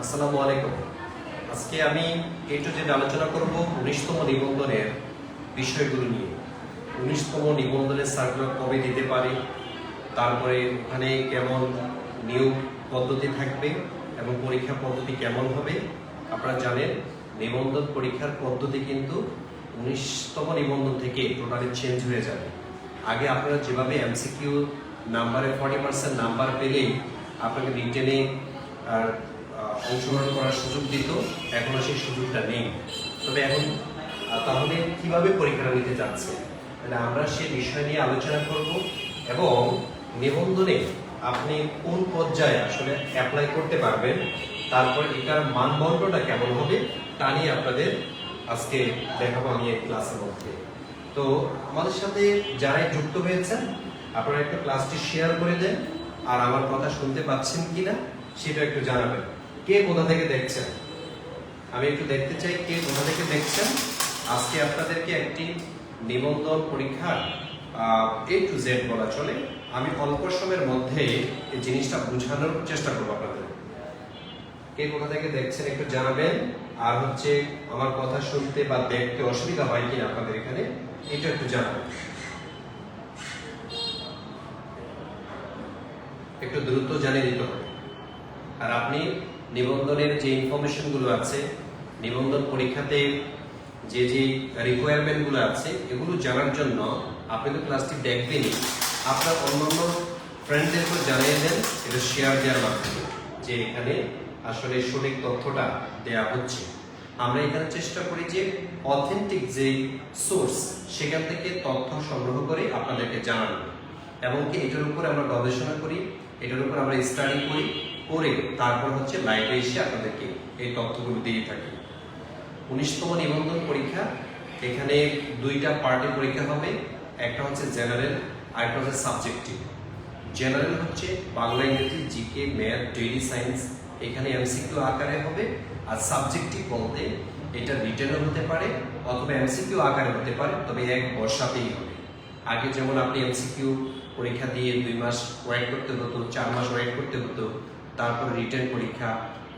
আসসালামু আলাইকুম। আজকে আমি একটু যে আলোচনা করব 19তম নিবন্ধনের বিষয়গুলো নিয়ে। 19তম নিবন্ধনের সার্কুলার কবে দিতে পারে, তারপরে ওখানে কেমন নিয়োগ পদ্ধতি থাকবে এবং পরীক্ষা পদ্ধতি কেমন হবে। আপনারা জানেন নিবন্ধন পরীক্ষার পদ্ধতি কিন্তু 19তম নিবন্ধন থেকে টোটালি চেঞ্জ হয়ে যাবে। আগে আপনারা যেভাবে এমসিকিউ নাম্বারে 40% নাম্বার পেলেই আপনাকে রিটেনে অংশগ্রহণ করার সুযোগ দিত, এখনো সেই সুযোগটা নেই। তবে এখন তাহলে কিভাবে পরীক্ষাটা নিতে যাচ্ছে, তাহলে আমরা সেই বিষয় নিয়ে আলোচনা করব এবং নিবন্ধনে আপনি কোন পর্যায়ে আসলে অ্যাপ্লাই করতে পারবেন, তারপর এটার মানদণ্ডটা কেমন হবে তা নিয়ে আপনাদের আজকে দেখাবো আমি এই ক্লাসের মধ্যে। তো আমাদের সাথে যারাই যুক্ত হয়েছেন আপনারা একটু ক্লাসটি শেয়ার করে দেন, আর আমার কথা শুনতে পাচ্ছেন কিনা সেটা একটু জানাবেন। কে কোথা থেকে দেখছেন আমি একটু দেখতে চাই, কে কোথা থেকে দেখছেন। আজকে আপনাদেরকে একটি নিবন্ধন পরীক্ষার A to Z বলা চলে। আমি অল্প সময়ের মধ্যে এই জিনিসটা বোঝানোর চেষ্টা করবো আপনাদের। কে কোথা থেকে দেখছেন একটু জানাবেন। আর হচ্ছে আমার কথা শুনতে বা দেখতে অসুবিধা হয় কিনা আপনাদের এখানে, এটা একটু জানাবেন। একটু দ্রুত জানিয়ে দিতে হবে। আর আপনি নিবন্ধনের যে ইনফরমেশন গুলো আছে, নিবন্ধন পরীক্ষাতে যে যে রিকোয়ারমেন্ট গুলো আছে, এগুলো জানার জন্য আপনি তো ক্লাসটি দেখবেনই, আপনার অন্যান্য ফ্রেন্ডদেরকে জানিয়ে দেন, এটা শেয়ার দেওয়ার মাধ্যমে যে এখানে আসলে সঠিক তথ্যটা দেওয়া হচ্ছে। আমরা এখানে চেষ্টা করি যে অথেন্টিক যে সোর্স সেখান থেকে তথ্য সংগ্রহ করে আপনাদেরকে জানানো, এবং কি এটার উপর আমরা গবেষণা করি, এটার উপর আমরা স্টাডি করি, করে তারপর হচ্ছে লাইভে এসে আপনাদেরকে এই তথ্যগুলো দিয়ে থাকি। 19তম নিবন্ধন পরীক্ষা, এখানে দুইটা পার্টে পরীক্ষা হবে। একটা হচ্ছে জেনারেল, আরেকটা হচ্ছে সাবজেক্টিভ। জেনারেল হচ্ছে বাংলা, ইংরেজি, জিকে, ম্যাথ, ডেইলি সায়েন্স, এখানে এমসিকিউ আকারে হবে। আর সাবজেক্টিভ বলতে এটা রিটেনও হতে পারে অথবা এমসিকিউ আকারে হতে পারে, তবে এক বর্ষাতেই হবে। আগে যেমন আপনি এমসিকিউ পরীক্ষা দিয়ে 2 মাস ওয়েট করতে হতো, 4 মাস ওয়েট করতে হতো, তারপর রিটেন পরীক্ষা,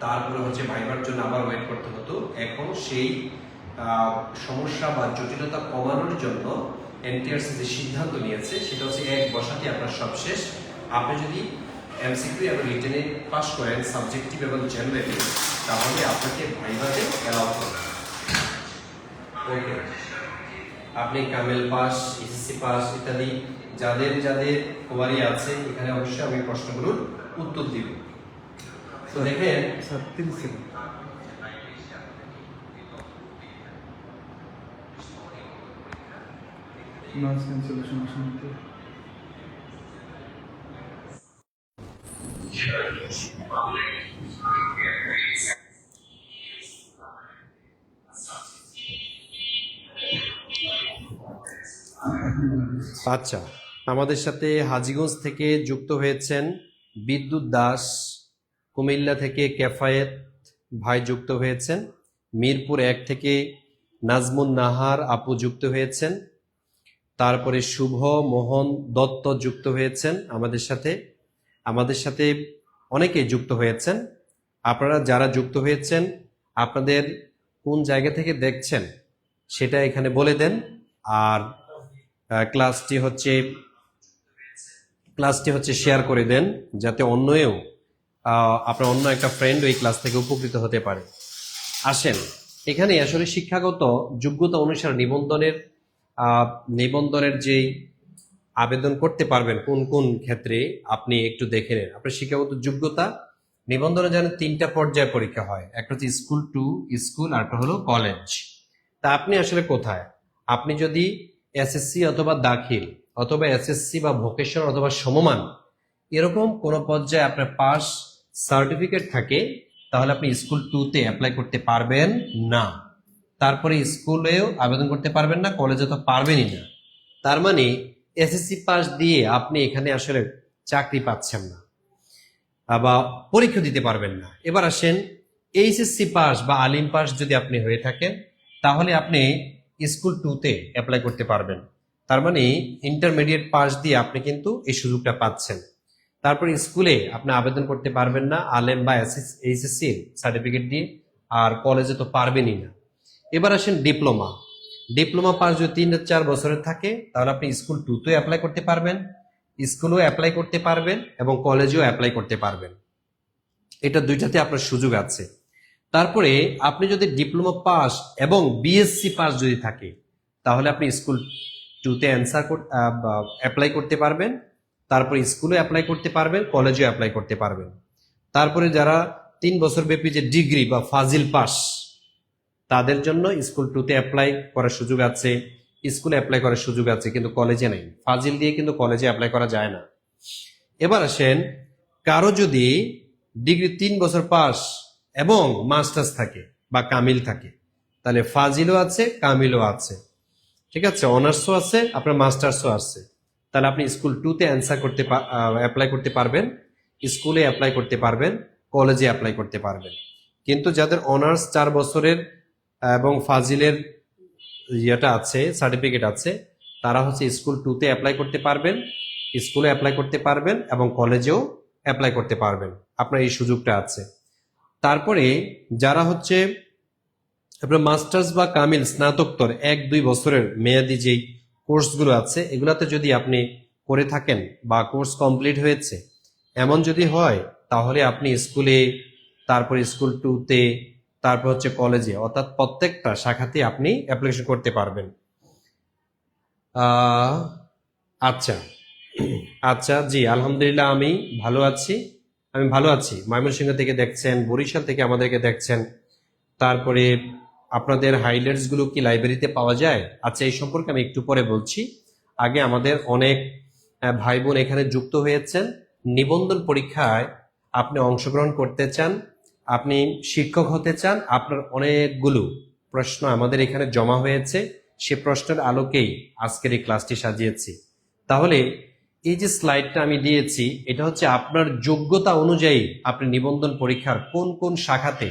তারপরে হচ্ছে ভাইবার জন্য আবার ওয়েট করতে হতো। এখন সেই সমস্যা বা জটিলতা কমানোর জন্য এনটিআরসি যে সিদ্ধান্ত নিয়েছে সেটা হচ্ছে এক বসাতে আপনার সব শেষ। আপনি যদি এমসিকিউ এবং রিটেনে পাস করেন সাবজেক্টিভ এবং জেনারেলি, তাহলে আপনাকে ভাইভাতে অ্যালাউ করবে। ওকে, আপনি কামেল পাস, এসএসসি পাস ইত্যাদি যাদের যাদের কোয়ারি আছে, এখানে অবশ্যই আমি প্রশ্নগুলোর উত্তর দিব। তো দেখেন স্যার, আচ্ছা, আমাদের সাথে হাজীগঞ্জ থেকে যুক্ত হয়েছেন বিদ্যুৎ দাস, কুমিল্লা থেকে কেফায়েত ভাই যুক্ত হয়েছেন, মিরপুর 1 থেকে নাজমুন নাহার আপু যুক্ত হয়েছেন, তারপরে শুভ মোহন দত্ত যুক্ত হয়েছেন আমাদের সাথে অনেকেই যুক্ত হয়েছেন। আপনারা যারা যুক্ত হয়েছেন আপনাদের কোন জায়গা থেকে দেখছেন সেটা এখানে বলে দেন। আর ক্লাসটি হচ্ছে শেয়ার করে দেন, যাতে আপনার অন্য একটা ফ্রেন্ড ওই ক্লাস থেকে উপকৃত হতে পারে। আসেন, এখানে আসলে শিক্ষাগত যোগ্যতা অনুসারে নিবন্ধনের যে আবেদন করতে পারবেন কোন কোন ক্ষেত্রে আপনি একটু দেখে নেন। আপনার শিক্ষাগত যোগ্যতা নিবন্ধনে জানেন 3টা পর্যায়ে পরীক্ষা হয়, একটা হচ্ছে স্কুল টু স্কুল, আর একটা হলো কলেজ। তা আপনি আসলে কোথায়? আপনি যদি এসএসসি অথবা দাখিল অথবা এসএসসি বা ভোকেশন অথবা সমমান এরকম কোন পর্যায়ে আপনার পাস সার্টিফিকেট থাকে, তাহলে আপনি স্কুল 2-তে অ্যাপ্লাই করতে পারবেন না। তারপরে স্কুলেও আবেদন করতে পারবেন না, কলেজে তো পারবেনই না। তার মানে এসএসসি পাস দিয়ে আপনি এখানে আসলে চাকরি পাচ্ছেন না বা পরীক্ষা দিতে পারবেন না। এবার আসেন, এইচএসসি পাস বা আলিম পাস যদি আপনি হয়ে থাকেন, তাহলে আপনি স্কুল 2-তে অ্যাপ্লাই করতে পারবেন। তার মানে ইন্টারমিডিয়েট পাস দিয়ে আপনি কিন্তু এই সুযোগটা পাচ্ছেন। তারপর স্কুলে আপনি আবেদন করতে পারবেন না আলেম বা এইচএসসি সার্টিফিকেট দিয়ে, আর কলেজে তো পারবেনই না। এবার আসেন ডিপ্লোমা। ডিপ্লোমা পাস যদি 3-4 বছরের থাকে তাহলে আপনি স্কুল 2-তেও অ্যাপ্লাই করতে পারবেন, স্কুলেও অ্যাপ্লাই করতে পারবেন এবং কলেজেও অ্যাপ্লাই করতে পারবেন। এটা দুইটাতে আপনার সুযোগ আছে। তারপরে আপনি যদি ডিপ্লোমা পাস এবং বিএসসি পাস যদি থাকে তাহলে আপনি স্কুল 2-তে অ্যাপ্লাই করতে পারবেন, তারপরে স্কুলে অ্যাপ্লাই করতে পারবেন, কলেজেও অ্যাপ্লাই করতে পারবেন। তারপরে যারা 3 বছর ব্যাপী যে ডিগ্রি বা ফাজিল পাস, তাদের জন্য স্কুল 2-তে অ্যাপ্লাই করার সুযোগ আছে, স্কুলে অ্যাপ্লাই করার সুযোগ আছে, কিন্তু কলেজে নেই। ফাজিল দিয়ে কিন্তু কলেজে অ্যাপ্লাই করা যায় না। এবার আসেন, কারো যদি ডিগ্রি 3 বছর পাস এবং মাস্টার্স থাকে বা কামিল থাকে তাহলে ফাজিলও আছে, কামিলও আছে, ঠিক আছে, অনার্সও আছে, আপনার মাস্টার্সও আছে। তাহলে আপনি স্কুল 2-তে অ্যাপ্লাই করতে পারবেন, স্কুলে অ্যাপ্লাই করতে পারবেন, কলেজে অ্যাপ্লাই করতে পারবেন। কিন্তু যাদের অনার্স 4 বছরের এবং ফাজিলের ইয়েটা আছে, সার্টিফিকেট আছে, তারা হচ্ছে স্কুল 2-তে অ্যাপ্লাই করতে পারবেন, স্কুলে অ্যাপ্লাই করতে পারবেন এবং কলেজেও অ্যাপ্লাই করতে পারবেন। আপনার এই সুযোগটা আছে। তারপরে যারা হচ্ছে আপনার মাস্টার্স বা কামিল স্নাতকোত্তর 1-2 বছরের মেয়াদি যেই কোর্সগুলো আছে, এগুলাতে যদি আপনি করে থাকেন বা কোর্স কমপ্লিট হয়েছে এমন যদি হয়, তাহলে আপনি স্কুলে, তারপরে স্কুল 2-তে, তারপর হচ্ছে কলেজে, অর্থাৎ প্রত্যেকটা শাখাতে আপনি অ্যাপ্লিকেশন করতে পারবেন। আচ্ছা আচ্ছা, জি আলহামদুলিল্লাহ, আমি ভালো আছি। ময়মনসিংহ থেকে দেখছেন, বরিশাল থেকে আমাদেরকে দেখছেন। তারপরে আপনাদের হাইলাইটস গুলো কি লাইব্রেরিতে পাওয়া যায়? আচ্ছা, এই সম্পর্কে আমি একটু পরে বলছি। আগে আমাদের অনেক ভাই বোন এখানে যুক্ত হয়েছেন। নিবন্ধন পরীক্ষায় আপনি অংশগ্রহণ করতে চান, আপনি শিক্ষক হতে চান, আপনার অনেকগুলো প্রশ্ন আমাদের এখানে জমা হয়েছে। সে প্রশ্নের আলোকেই আজকের এই ক্লাসটি সাজিয়েছি। তাহলে এই যে স্লাইডটা আমি দিয়েছি, এটা হচ্ছে আপনার যোগ্যতা অনুযায়ী আপনি নিবন্ধন পরীক্ষার কোন কোন শাখাতে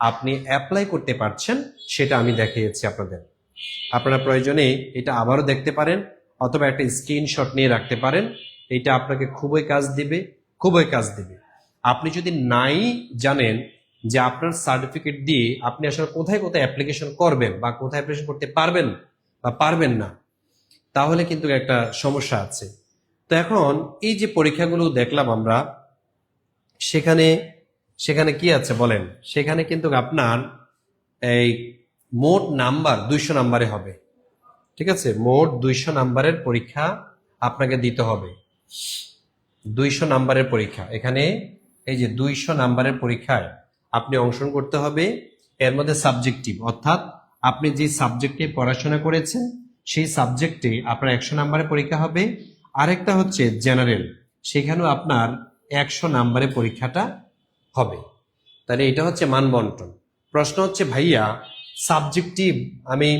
আপনি অ্যাপ্লাই করতে পারছেন সেটা আমি দেখিয়েছি আপনাদের। আপনারা প্রয়োজনে এটা আবারও দেখতে পারেন অথবা একটা স্ক্রিনশট নিয়ে রাখতে পারেন। এটা আপনাকে খুবই কাজ দিবে। আপনি যদি নাই জানেন যে আপনার সার্টিফিকেট দিয়ে আপনি আসলে কোথায় কোথায় অ্যাপ্লিকেশন করবেন বা কোথায় অ্যাপ্লিকেশন করতে পারবেন বা পারবেন না, তাহলে কিন্তু একটা সমস্যা আছে। তো এখন এই যে পরীক্ষাগুলো দেখলাম আমরা, সেখানে কি আছে বলেন? সেখানে কিন্তু আপনার এই মোট নাম্বার 200 নাম্বারে হবে, ঠিক আছে? মোট 200 নাম্বারের পরীক্ষা আপনাকে দিতে হবে। 200 নাম্বারের পরীক্ষা, এখানে এই যে 200 নাম্বারের পরীক্ষায় আপনি অংশগ্রহণ করতে হবে। এর মধ্যে সাবজেক্টিভ, অর্থাৎ আপনি যে সাবজেক্টে পড়াশোনা করেছেন সেই সাবজেক্টে আপনার 100 নাম্বারের পরীক্ষা হবে। আরেকটা হচ্ছে জেনারেল, সেখানেও আপনার 100 নাম্বারের পরীক্ষাটা হবে। তাহলে এটা হচ্ছে মান বন্টন। প্রশ্ন হচ্ছে, ভাইয়া সাবজেক্টিভ আমি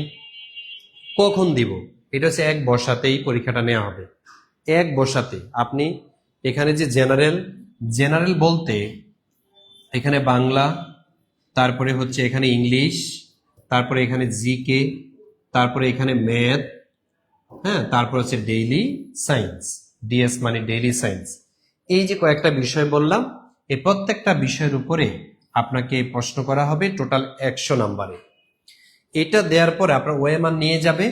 কখন দিব? এটা হচ্ছে এক বসাতেই পরীক্ষাটা নেওয়া হবে। এক বসাতে আপনি এখানে যে জেনারেল বলতে এখানে বাংলা, তারপরে হচ্ছে এখানে ইংলিশ, তারপরে এখানে জিকে, তারপরে এখানে ম্যাথ, হ্যাঁ, তারপর হচ্ছে ডেইলি সায়েন্স, ডিএস মানে ডেইলি সায়েন্স। এই যে কয়েকটা বিষয় বললাম, এই প্রত্যেকটা বিষয়ের উপরে আপনাকে প্রশ্ন করা হবে টোটাল 100 নাম্বারে। এটা দেওয়ার পরে আপনার ওএমআর নিয়ে যাবে,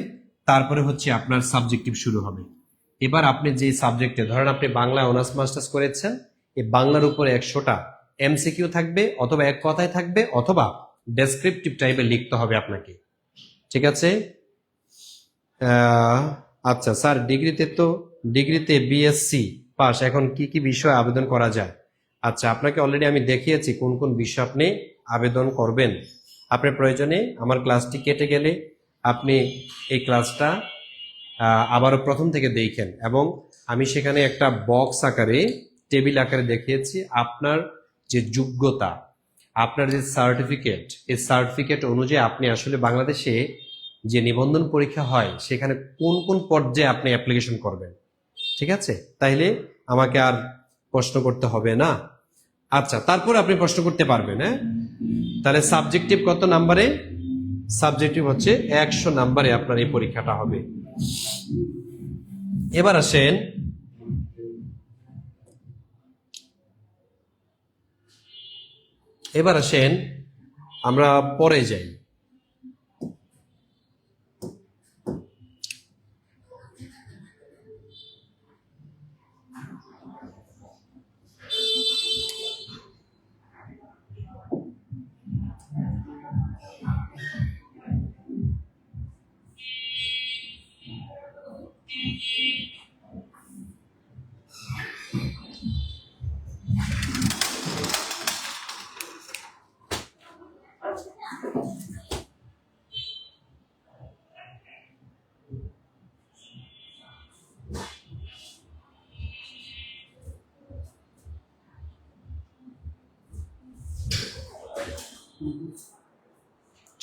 তারপরে হচ্ছে আপনার সাবজেক্টিভ শুরু হবে। এবার আপনি যে সাবজেক্টে, ধরেন আপনি বাংলা অনার্স মাস্টার্স করেছেন, এই বাংলার উপরে 100টা এমসিকিউ থাকবে, অথবা এক কথায় থাকবে, অথবা ডেসক্রিপটিভ টাইপে লিখতে হবে আপনাকে, ঠিক আছে? আচ্ছা স্যার, ডিগ্রিতে বিএসসি পাস, এখন কি কি বিষয়ে আবেদন করা যায়? আচ্ছা, আপনাকে অলরেডি আমি দেখিয়েছি কোন কোন বিষয় আপনি আবেদন করবেন। আপনার প্রয়োজনে আমার ক্লাসটি কেটে গেলে আপনি এই ক্লাসটা আবারও প্রথম থেকে দেখেন, এবং আমি সেখানে একটা বক্স আকারে, টেবিল আকারে দেখিয়েছি আপনার যে যোগ্যতা, আপনার যে সার্টিফিকেট, এই সার্টিফিকেট অনুযায়ী আপনি আসলে বাংলাদেশে যে নিবন্ধন পরীক্ষা হয় সেখানে কোন কোন পর্যায়ে আপনি অ্যাপ্লিকেশন করবেন, ঠিক আছে? তাইলে আমাকে আর প্রশ্ন করতে হবে না। আচ্ছা, তারপর আপনি প্রশ্ন করতে পারবেন। হ্যাঁ, তাহলে সাবজেক্টিভ কত নাম্বারে? সাবজেক্টিভ হচ্ছে 100 নাম্বারে আপনার এই পরীক্ষাটা হবে। এবার আসেন, এবার আসেন আমরা পরে যাই।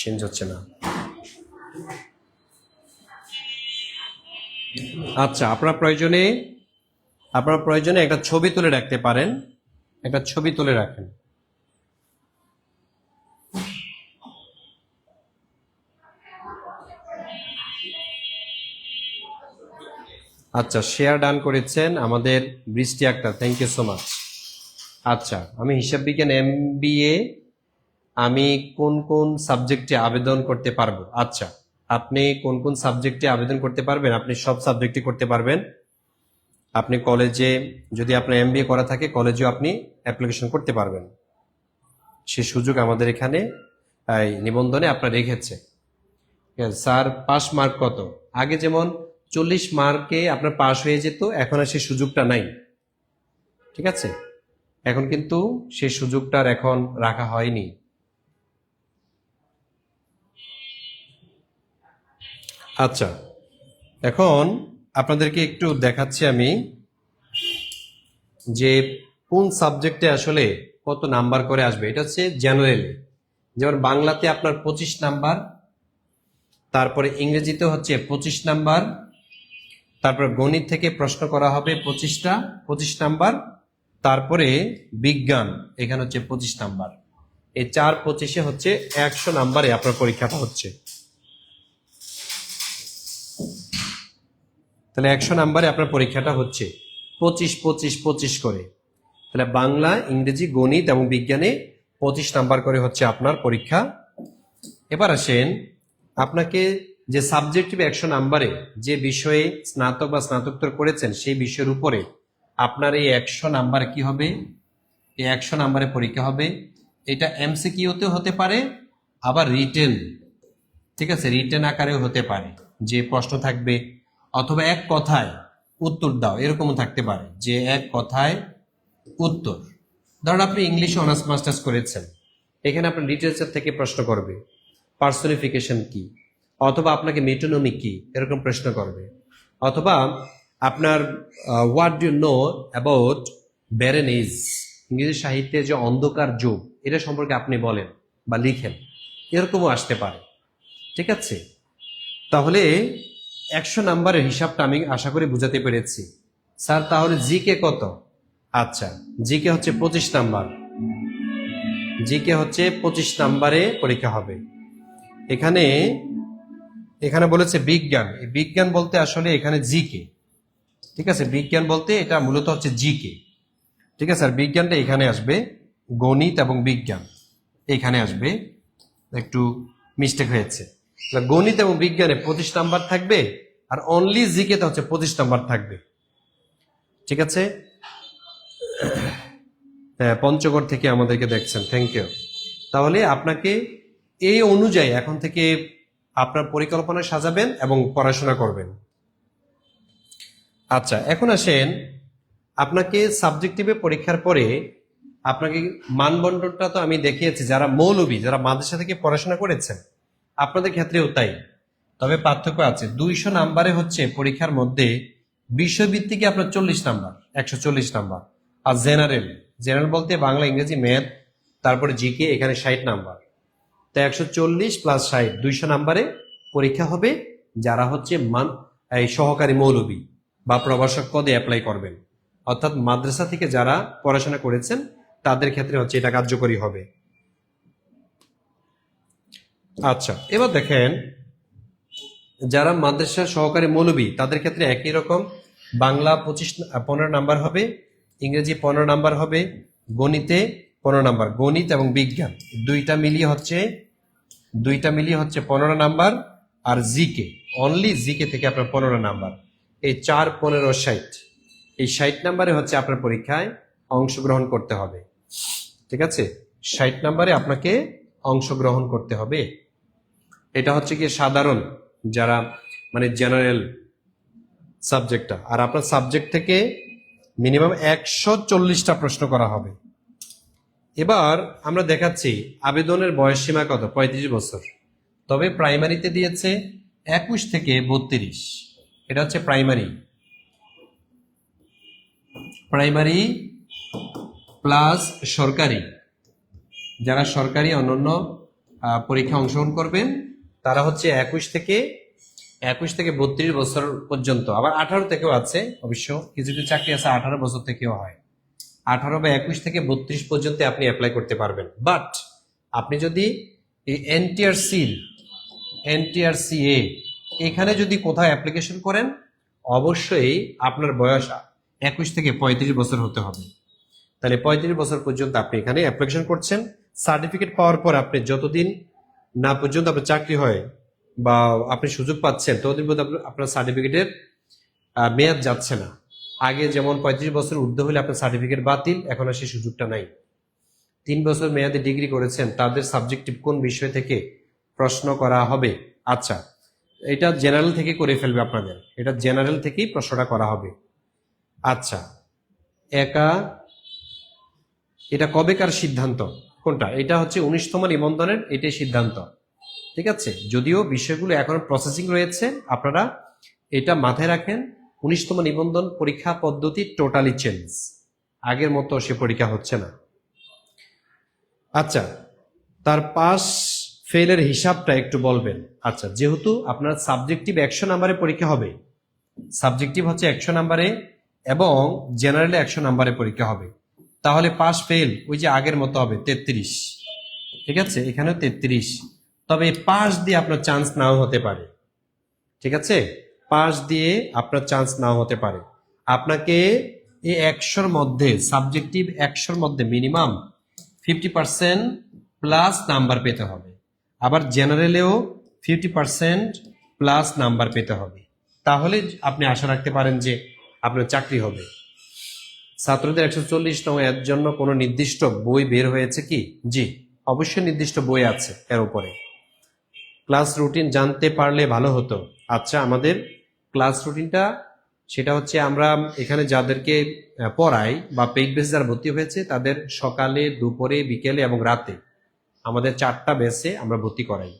চেঞ্জ হচ্ছে না। আচ্ছা, আপনার প্রয়োজনে একটা ছবি তুলে রাখতে পারেন, একটা ছবি তুলে রাখেন। আচ্ছা, শেয়ার ডান করেছেন আমাদের Brishti Akter, thank you so much. আচ্ছা, আমি হিসাব বিজ্ঞান MBA আমি কোন কোন সাবজেক্টে আবেদন করতে পারবো? আচ্ছা, আপনি কোন কোন সাবজেক্টে আবেদন করতে পারবেন? আপনি সব সাবজেক্টে করতে পারবেন। আপনি কলেজে, যদি আপনার MBA করা থাকে, কলেজেও আপনি অ্যাপ্লিকেশন করতে পারবেন। সে সুযোগ আমাদের এখানে নিবন্ধনে আপনার রেখেছে। স্যার পাস মার্ক কত? আগে যেমন 40 মার্কে আপনার পাস হয়ে যেত, এখন আর সেই সুযোগটা নাই। ঠিক আছে, এখন কিন্তু সেই সুযোগটার এখন রাখা হয়নি। আচ্ছা, এখন আপনাদেরকে একটু দেখাচ্ছি আমি যে কোন সাবজেক্টে আসলে কত নাম্বার করে আসবে। এটা হচ্ছে জেনারেল, যেমন বাংলাতে আপনার 25 নাম্বার, তারপরে ইংরেজিতে হচ্ছে 25 নাম্বার, তারপর গণিত থেকে প্রশ্ন করা হবে 25 নাম্বার, তারপরে বিজ্ঞান এখানে হচ্ছে 25 নাম্বার। এই 4-25 হচ্ছে 100 নাম্বারে আপনার পরীক্ষাটা হচ্ছে। তাহলে 100 নাম্বারে আপনার পরীক্ষাটা হচ্ছে 25 করে। তাহলে বাংলা, ইংরেজি, গণিত এবং বিজ্ঞানে 25 নাম্বার করে হচ্ছে আপনার পরীক্ষা। এবার আসেন, আপনাকে যে সাবজেক্টিভ 100 নাম্বারে যে বিষয়ে স্নাতক বা স্নাতকোত্তর করেছেন সেই বিষয়ের উপরে আপনার এই 100 নাম্বার কি হবে? এই 100 নাম্বারে পরীক্ষা হবে। এটা MCQতে হতে পারে, আবার রিটেন, ঠিক আছে, রিটেন আকারেও হতে পারে, যে প্রশ্ন থাকবে, অথবা এক কথায় উত্তর দাও এরকমও থাকতে পারে, যে এক কথায় উত্তর। ধরুন আপনি ইংলিশে অনার্স মাস্টার্স করেছেন, এখানে আপনার লিটারেচার থেকে প্রশ্ন করবে, পার্সোনিফিকেশন কি, অথবা আপনাকে মেটোনমি কি, এরকম প্রশ্ন করবে। অথবা আপনার what do you know about barren age, ইংরেজি সাহিত্যে যে অন্ধকার যুগ, এটা সম্পর্কে আপনি বলেন বা লিখেন, এরকমও আসতে পারে। ঠিক আছে, তাহলে 100 নাম্বারের হিসাবটা আমি আশা করি বুঝাতে পেরেছি। স্যার তাহলে জিকে কত? আচ্ছা, জিকে হচ্ছে 25 নাম্বার, জিকে হচ্ছে 25 নাম্বারে পরীক্ষা হবে। এখানে বলেছে বিজ্ঞান, এই বিজ্ঞান বলতে আসলে এখানে জিকে, ঠিক আছে, বিজ্ঞান বলতে এটা মূলত হচ্ছে জিকে। ঠিক আছে, আর বিজ্ঞানটা এখানে আসবে, গণিত এবং বিজ্ঞান এখানে আসবে, একটু মিস্টেক হয়েছে। গণিত এবং বিজ্ঞানে 25 নাম্বার থাকবে, আর অনলি জিকে তে হচ্ছে 25 নাম্বার থাকবে। ঠিক আছে, হ্যাঁ, পঞ্চগড় থেকে আমাদেরকে দেখছেন, থ্যাংক ইউ। তাহলে আপনাকে এই অনুযায়ী এখন থেকে আপনার পরিকল্পনা সাজাবেন এবং পড়াশোনা করবেন। আচ্ছা, এখন আসেন, আপনাকে সাবজেক্টিভে পরীক্ষার পরে আপনাকে মানবন্টনটা তো আমি দেখিয়েছি, যারা মৌলবী, যারা মাদ্রাসা থেকে পড়াশোনা করেছেন, আপনাদের ক্ষেত্রেও তাই। তবে পার্থক্য আছে, 200 নাম্বারে হচ্ছে পরীক্ষার মধ্যে বিষয়ভিত্তিকে আপনার 40 নাম্বার, 140 নাম্বার। আর জেনারেল বলতে বাংলা, ইংরেজি, ম্যাথ, তারপরে জিকে, এখানে 60 নাম্বার। তো 140 প্লাস 60, 200 নাম্বারে পরীক্ষা হবে। যারা হচ্ছে এই সহকারী মৌলবী বা প্রভাষক পদে অ্যাপ্লাই করবেন, অর্থাৎ মাদ্রাসা থেকে যারা পড়াশোনা করেছেন তাদের ক্ষেত্রে হচ্ছে এটা কার্যকরী হবে। আচ্ছা, এবার দেখেন, যারা মাদ্রাসার সহকারী মৌলবী তাদের ক্ষেত্রে একই রকম, বাংলা 15 নাম্বার হবে, ইংরেজি 15 নাম্বার হবে, গণিতে 15 নাম্বার, গণিত এবং বিজ্ঞান দুইটা মিলিয়ে হচ্ছে 15 নাম্বার, আর জিকে, অনলি জিকে থেকে আপনার 15 নাম্বার। এই 4 15 60, এই 60 নাম্বারে হচ্ছে আপনার পরীক্ষায় অংশগ্রহণ করতে হবে। ঠিক আছে, 60 নাম্বারে আপনাকে অংশগ্রহণ করতে হবে। এটা হচ্ছে কি সাধারণ, যারা মানে জেনারেল সাবজেক্টটা। আর আপনার সাবজেক্ট থেকে মিনিমাম 140টা প্রশ্ন করা হবে। এবার আমরা দেখাচ্ছি আবেদনের বয়স সীমা কত, 35 বছর। তবে প্রাইমারিতে দিয়েছে 21 থেকে 32। এটা হচ্ছে প্রাইমারি প্লাস সরকারি। যারা সরকারি অন্যান্য পরীক্ষা অংশগ্রহণ করবেন তারা হচ্ছে 21 থেকে 32 বছর পর্যন্ত। আবার 18 থেকেও আছে, অবশ্য কিছু কিছু চাকরি আছে 18 বছর থেকেও হয়। 18 বা 21 থেকে 32 পর্যন্ত আপনি অ্যাপ্লাই করতে পারবেন। বাট আপনি যদি এই এনটিআরসি-এ এখানে যদি কোথাও অ্যাপ্লিকেশন করেন, অবশ্যই আপনার বয়স 21 থেকে 35 বছর হতে হবে। তাহলে 35 বছর পর্যন্ত আপনি এখানে অ্যাপ্লিকেশন করছেন। সার্টিফিকেট পাওয়ার পর আপনি যতদিন না পর্যন্ত আপনার চাকরি হয় বা আপনি সুযোগ পাচ্ছেন, ততদিন পর্যন্ত আপনার সার্টিফিকেটের মেয়াদ যাচ্ছে না। আগে যেমন 35 বছর ঊর্ধ্ব হলে আপনার সার্টিফিকেট বাতিল, এখন আর সেই সুযোগটা নাই। 3 বছর মেয়াদে ডিগ্রি করেছেন, তাদের সাবজেক্টিভ কোন বিষয় থেকে প্রশ্ন করা হবে। আচ্ছা, এটা জেনারেল থেকে করে ফেলবে আপনাদের, এটা জেনারেল থেকেই প্রশ্নটা করা হবে। আচ্ছা, এটা কবেকার সিদ্ধান্ত কোনটা? এটা হচ্ছে 19তম নিবন্ধনের, এটাই সিদ্ধান্ত। ঠিক আছে, যদিও বিষয়গুলো এখন প্রসেসিং রয়েছে, আপনারা এটা মাথায় রাখেন। 19তম নিবন্ধন পরীক্ষা পদ্ধতি টোটালি চেঞ্জ, আগের মতো সে পরীক্ষা হচ্ছে না। আচ্ছা, তার পাস ফেলের হিসাবটা একটু বলবেন। আচ্ছা, যেহেতু আপনার সাবজেক্টিভ 100 নাম্বারে পরীক্ষা হবে, সাবজেক্টিভ হচ্ছে 100 নাম্বারে এবং জেনারেলে 100 নাম্বারে পরীক্ষা হবে, তাহলে পাস ফেল ওই যে আগের মতো হবে 33। ঠিক আছে, এখানেও 33। তবে পাস দিয়ে আপনার চান্স নাও হতে পারে। ঠিক আছে, পাস দিয়ে আপনার চান্স নাও হতে পারে। আপনাকে এই 100-র মধ্যে, সাবজেক্টিভ 100-র মধ্যে মিনিমাম 50% প্লাস নাম্বার পেতে হবে। আবার জেনারেলেও 50% প্লাস নাম্বার পেতে হবে, তাহলে আপনি আশা রাখতে পারেন যে আপনার চাকরি হবে। ছাত্রদের 140 এর জন্য কোনো নির্দিষ্ট বই বের হয়েছে কি? জি, অবশ্যই নির্দিষ্ট বই আছে এর উপরে। ক্লাস রুটিন জানতে পারলে ভালো হতো। আচ্ছা, আমাদের ক্লাস রুটিনটা সেটা হচ্ছে আমরা এখানে যাদেরকে পড়াই বা পেইড বেসে যারা ভর্তি হয়েছে তাদের সকালে, দুপুরে, বিকেলে এবং রাতে আমাদের 4টা বেসে আমরা ভর্তি করাই।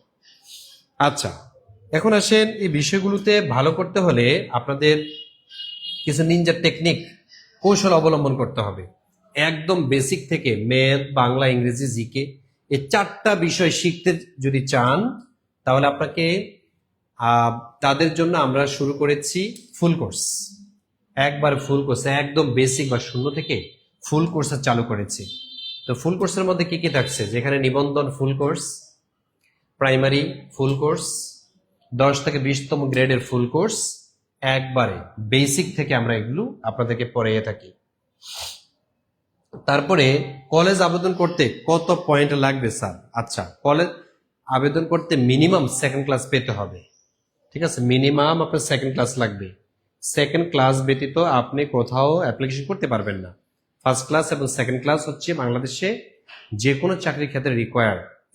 আচ্ছা, এখন আসেন এই বিষয়গুলোতে ভালো করতে হলে আপনাদের কিছু নিনজা টেকনিক, কৌশল অবলম্বন করতে হবে। একদম বেসিক থেকে ম্যাথ, বাংলা, ইংরেজি, জিকে এই 4টা বিষয় শিখতে যদি চান, তাহলে আপনাকে তাদের জন্য আমরা শুরু করেছি ফুল কোর্স। একবার ফুল কোর্স, একদম বেসিক বা শূন্য থেকে ফুল কোর্স চালু করেছি। তো ফুল কোর্সের মধ্যে কি কি থাকছে? যেখানে নিবন্ধন full course, primary full course, 10 থেকে 20তম গ্রেডের ফুল কোর্স, একবারে বেসিক থেকে আমরা এগুলো আপনাদেরকে পড়িয়ে থাকি। তারপরে কলেজ আবেদন করতে কত পয়েন্ট লাগবে স্যার? আচ্ছা, কলেজ আবেদন করতে মিনিমাম 2nd ক্লাস পেতে হবে। ঠিক আছে, মিনিমাম আপনার 2nd ক্লাস লাগবে। 2nd ক্লাস ব্যতীত আপনি কোথাও অ্যাপ্লিকেশন করতে পারবেন না। 1st ক্লাস এবং 2nd ক্লাস হচ্ছে বাংলাদেশে যে কোনো চাকরির ক্ষেত্রে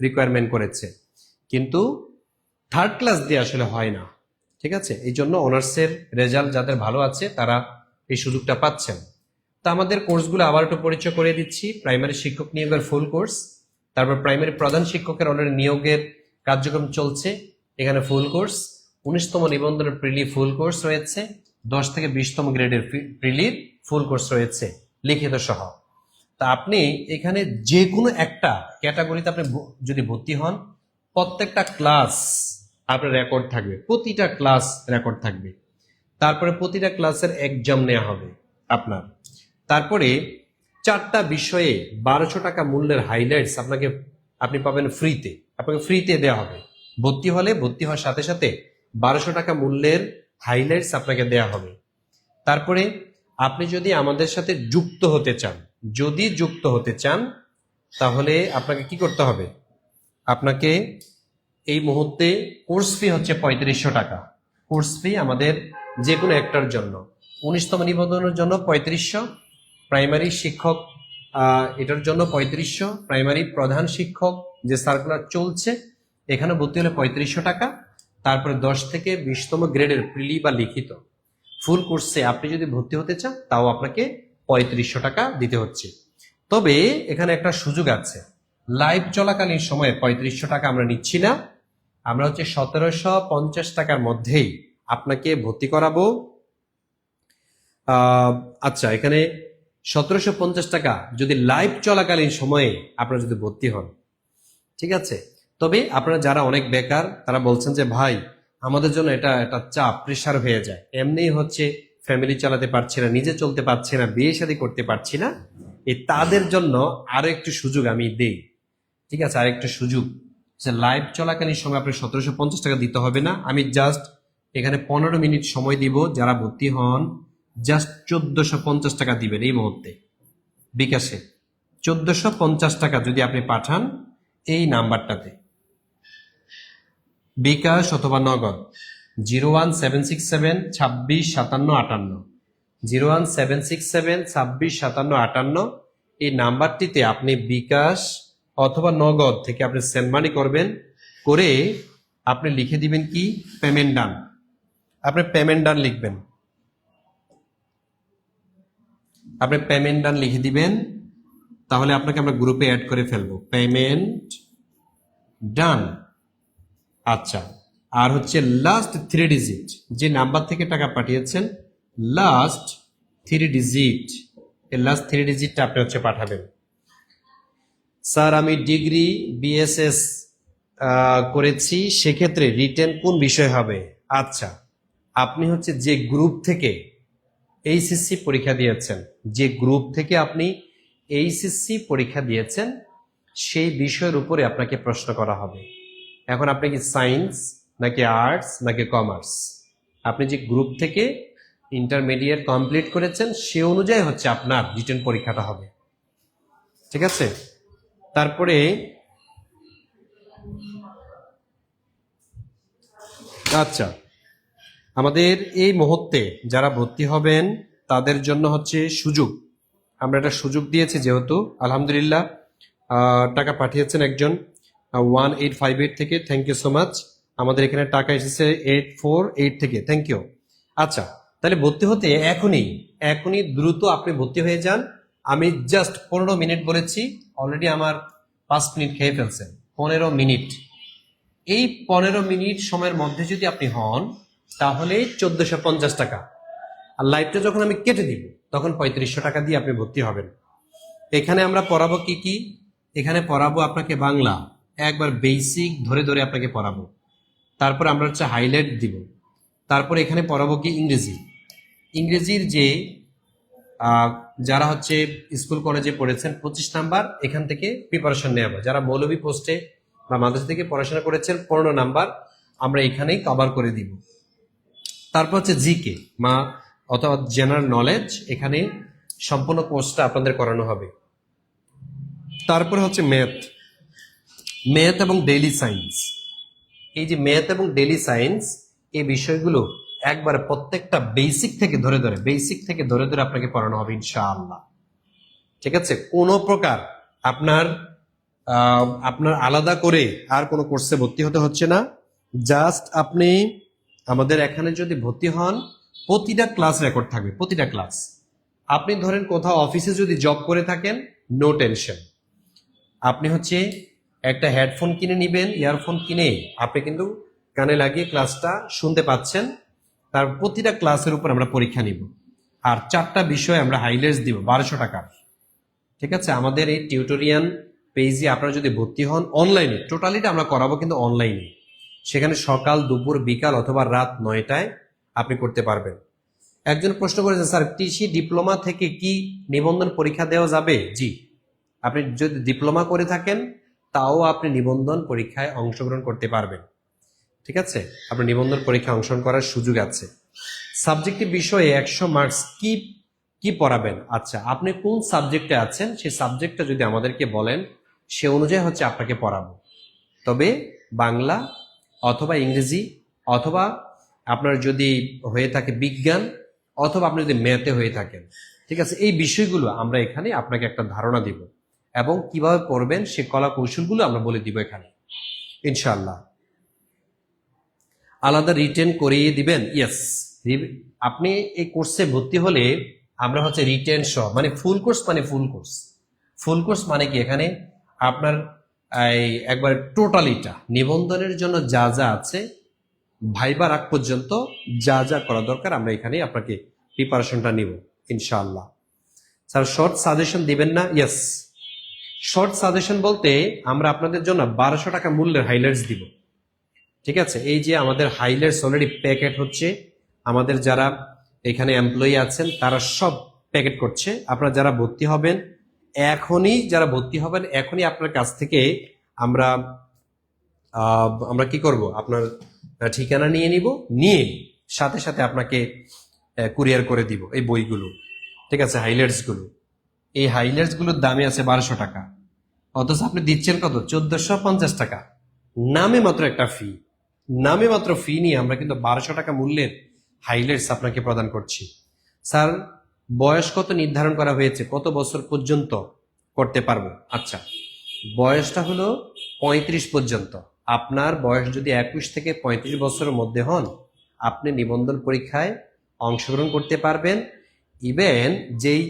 রিকোয়ারমেন্ট করেছে, কিন্তু 3rd ক্লাস দিয়ে আসলে হয় না। ঠিক আছে, এই জন্য অনার্সের রেজাল্ট যাদের ভালো আছে তারা এই সুযোগটা পাচ্ছেন। তা আমাদের কোর্সগুলো আবার একটু পরিচয় করে দিচ্ছি। প্রাইমারি শিক্ষক নিয়োগের ফুল কোর্স, তারপর প্রাইমারি প্রধান শিক্ষকের অলরেডি নিয়োগের কার্যক্রম চলছে, এখানে ফুল কোর্স। 19তম নিবন্ধনের প্রিলি ফুল কোর্স রয়েছে, 10 থেকে 20তম গ্রেডের প্রিলির ফুল কোর্স রয়েছে লিখিত সহ। তা আপনি এখানে যে কোনো একটা ক্যাটাগরিতে আপনি যদি ভর্তি হন, প্রত্যেকটা ক্লাস আপনার রেকর্ড থাকবে, প্রতিটা ক্লাস রেকর্ড থাকবে। তারপরে প্রতিটা ক্লাসের এক্সাম নেওয়া হবে আপনার। তারপরে 4টা বিষয়ে 1200 টাকা মূল্যের হাইলাইটস আপনি পাবেন ফ্রিতে, আপনাকে ফ্রিতে দেওয়া হবে। ভর্তি হলে ভর্তি হওয়ার সাথে সাথে 1200 টাকা মূল্যের হাইলাইটস আপনাকে দেওয়া হবে। তারপরে আপনি যদি আমাদের সাথে যুক্ত হতে চান, তাহলে আপনাকে কি করতে হবে? আপনাকে এই মুহূর্তে কোর্স ফি হচ্ছে 3500 টাকা। কোর্স ফি আমাদের যে কোনো একটার জন্য 19তম নিবন্ধনের জন্য 3500, প্রাইমারি শিক্ষক এটার জন্য 3500, প্রাইমারি প্রধান শিক্ষক যে সার্কুলার চলছে এখানে ভর্তি হলে 3500 টাকা। তারপরে 10 থেকে 20তম গ্রেডের প্রিলি বা লিখিত ফুল কোর্সে আপনি যদি ভর্তি হতে চান তাও আপনাকে 3500 টাকা দিতে হচ্ছে। তবে এখানে একটা সুযোগ আছে, লাইভ চলাকালীন সময়ে 3500 টাকা আমরা নিচ্ছি না, আমরা হচ্ছে 1750 টাকার মধ্যেই আপনাকে ভর্তি করাবো। আচ্ছা, এখানে 1750 টাকা যদি লাইভ চলাকালীন সময়ে আপনারা যদি ভর্তি হন, ঠিক আছে। তবে আপনারা যারা অনেক বেকার তারা বলছেন যে ভাই আমাদের জন্য এটা একটা চাপ, প্রেশার হয়ে যায়, এমনি হচ্ছে ফ্যামিলি চালাতে পারছি না, নিজে চলতে পারছি না, বিয়ে শাদী করতে পারছি না, এই তাদের জন্য আরো একটু সুযোগ আমি দেই, ঠিক আছে। আরেকটা সুযোগ যে লাইভ চলাকালীন সময় আপনি 1750 টাকা দিতে হবে না, আমি জাস্ট এখানে 15 মিনিট সময় দিব। যারা ভর্তি হন জাস্ট 1450 টাকা দিবেন এই মুহূর্তে বিকাশে। 1450 টাকা যদি আপনি পাঠান এই নাম্বারটাতে, বিকাশ অথবা নগদ 01767 26 57 58, 01767 26 57 58 এই নাম্বারটিতে আপনি বিকাশ অথবা নগদ থেকে আপনি সেন্ড মানি করবেন, করে আপনি লিখে দিবেন কি পেমেন্ট ডান। আপনি পেমেন্ট ডান লিখবেন, আপনি পেমেন্ট ডান লিখে দিবেন, তাহলে আপনাকে আমরা গ্রুপে অ্যাড করে ফেলবো। পেমেন্ট ডান। আচ্ছা, আর হচ্ছে লাস্ট 3 ডিজিট যে নাম্বার থেকে টাকা পাঠিয়েছেন, লাস্ট 3 ডিজিট, এই লাস্ট 3 ডিজিটটা আপনি হচ্ছে পাঠাবেন। স্যার আমি ডিগ্রি বিএসএস করেছি, সেক্ষেত্রে রিটেন কোন বিষয় হবে? আচ্ছা, আপনি হচ্ছে যে গ্রুপ থেকে এইচএসসি পরীক্ষা দিয়েছেন, যে গ্রুপ থেকে আপনি এইচএসসি পরীক্ষা দিয়েছেন সেই বিষয়ের উপরে আপনাকে প্রশ্ন করা হবে। এখন আপনি কি সায়েন্স নাকি আর্টস নাকি কমার্স, আপনি যে গ্রুপ থেকে ইন্টারমিডিয়েট কমপ্লিট করেছেন সে অনুযায়ী হচ্ছে আপনার রিটেন পরীক্ষাটা হবে, ঠিক আছে। তারপরে আচ্ছা, আমাদের এই মুহূর্তে যারা ভর্তি হবেন তাদের জন্য হচ্ছে সুযোগ, আমরা একটা সুযোগ দিয়েছি, যেহেতু আলহামদুলিল্লাহ টাকা পাঠিয়েছেন একজন 1858 থেকে, থ্যাংক ইউ সো মাচ। আমাদের এখানে টাকা এসেছে 848 থেকে, থ্যাংক ইউ। আচ্ছা, তাহলে ভর্তি হতে এখনই দ্রুত আপনি ভর্তি হয়ে যান। আমি জাস্ট 15 মিনিট বলেছি, অলরেডি আমার 5 মিনিট খেয়ে ফেলছেন। 15 মিনিট, এই 15 মিনিট সময়ের মধ্যে যদি আপনি হন তাহলে 1450 টাকা, আর লাইভটা যখন আমি কেটে দিব তখন 3500 টাকা দিয়ে আপনি ভর্তি হবেন। এখানে আমরা পড়াবো কি কি? এখানে পড়াবো আপনাকে বাংলা, একবার বেসিক ধরে ধরে আপনাকে পড়াবো, তারপর আমরা হচ্ছে হাইলাইট দিব, তারপর এখানে পড়াবো কি ইংরেজির যে যারা হচ্ছে স্কুল কলেজে পড়েছেন 25 নাম্বার এখান থেকে প্রিপারেশন নেওয়া, যারা মৌলভী পোস্টে বা মাদ্রাসা থেকে পড়াশোনা করেছেন 15 নাম্বার আমরা এখানেই কভার করে দিব। তারপর হচ্ছে জিকে অথবা জেনারেল নলেজ, এখানে সম্পূর্ণ কোর্সটা আপনাদের করানো হবে। তারপরে হচ্ছে ম্যাথ এবং ডেইলি সায়েন্স। এই যে ম্যাথ এবং ডেইলি সায়েন্স এই বিষয়গুলো একবারে প্রত্যেকটা বেসিক থেকে ধরে ধরে আপনাকে পড়ানো হবে ইনশাআল্লাহ, ঠিক আছে। কোনো প্রকার আপনার আলাদা করে আর কোনো কোর্সে ভর্তি হতে হচ্ছে না। জাস্ট আপনি আমাদের এখানে যদি ভর্তি হন প্রতিটা ক্লাস রেকর্ড থাকবে, প্রতিটা ক্লাস। আপনি ধরেন কোথাও অফিসে যদি জব করে থাকেন, নো টেনশন, আপনি হচ্ছে একটা হেডফোন কিনে নিবেন, ইয়ারফোন কিনে আপনি কিন্তু কানে লাগিয়ে ক্লাসটা শুনতে পাচ্ছেন। তার প্রতিটা ক্লাসের উপর আমরা পরীক্ষা নিব, আর 4টা বিষয় আমরা হাইলাইটস দিব 1200 টাকার, ঠিক আছে। আমাদের এই টিউটোরিয়াল পেজে আপনারা যদি ভর্তি হন অনলাইনে, টোটালিটা আমরা করাবো কিন্তু অনলাইনে, সেখানে সকাল দুপুর বিকাল অথবা রাত 9টায় আপনি করতে পারবেন। একজন প্রশ্ন করেছেন স্যার কৃষি ডিপ্লোমা থেকে কি নিবন্ধন পরীক্ষা দেওয়া যাবে? জি, আপনি যদি ডিপ্লোমা করে থাকেন তাও আপনি নিবন্ধন পরীক্ষায় অংশগ্রহণ করতে পারবেন, ঠিক আছে। আপনার নিবন্ধন পরীক্ষায় অংশগ্রহণ করার সুযোগ আছে। সাবজেক্টিভ বিষয়ে 100 মার্কস কি পড়াবেন? আচ্ছা, আপনি কোন সাবজেক্টে আছেন সেই সাবজেক্টটা যদি আমাদেরকে বলেন সে অনুযায়ী হচ্ছে আপনাকে পড়াবো। তবে বাংলা অথবা ইংরেজি অথবা আপনার যদি হয়ে থাকে বিজ্ঞান অথবা আপনি যদি ম্যাথে হয়ে থাকেন, ঠিক আছে, এই বিষয়গুলো আমরা এখানে আপনাকে একটা ধারণা দিব এবং কিভাবে পড়বেন সে কলা কৌশলগুলো আমরা বলে দিব এখানে ইনশাআল্লাহ। আলাদা রিটেন করিয়ে দিবেন? ইয়েস, আপনি এই কোর্সে ভর্তি হলে আমরা হচ্ছে রিটেন সহ, মানে ফুল কোর্স, মানে ফুল কোর্স মানে কি, এখানে আপনার এই একবার টোটালিটা নিবন্ধনের জন্য যা যা আছে ভাইবার আগ পর্যন্ত যা যা করা দরকার আমরা এখানে আপনাকে প্রিপারেশনটা নিব ইনশাআল্লাহ। স্যার শর্ট সাজেশন দিবেন না? ইয়েস, শর্ট সাজেশন বলতে আমরা আপনাদের জন্য 1200 টাকা মূল্যের হাইলাইটস দিব। ঠিক আছে, এই যে আমাদের হাইলাইটস অলরেডি প্যাকেট হচ্ছে, আমাদের যারা এখানে এমপ্লয়ি আছেন তারা সব প্যাকেট করছে। আপনারা যারা ভর্তি হবেন এখনই আপনার কাছ থেকে আমরা কি করব, আপনার ঠিকানা নিয়ে নিব, নিয়ে সাথে সাথে আপনাকে কুরিয়ার করে দিব এই বইগুলো। ঠিক আছে, হাইলাইটস গুলো, এই হাইলাইটস গুলোর দামই আছে 1200 টাকা, অথচ আপনি দিচ্ছেন কত? 1450 টাকা। নামে মাত্র একটা ফি, নামে মাত্র ফি নিয়ে আমরা কিন্তু 1200 টাকা মূল্যের হাইলাইটস আপনাকে প্রদান করছি। স্যার বয়স কত নির্ধারণ করা হয়েছে, কত বছর পর্যন্ত করতে পারবো? আচ্ছা, বয়সটা হলো 35 পর্যন্ত। আপনার বয়স যদি 21 থেকে 35 বছরের মধ্যে হন, আপনি নিবন্ধন পরীক্ষায় অংশগ্রহণ করতে পারবেন। ইভেন যেই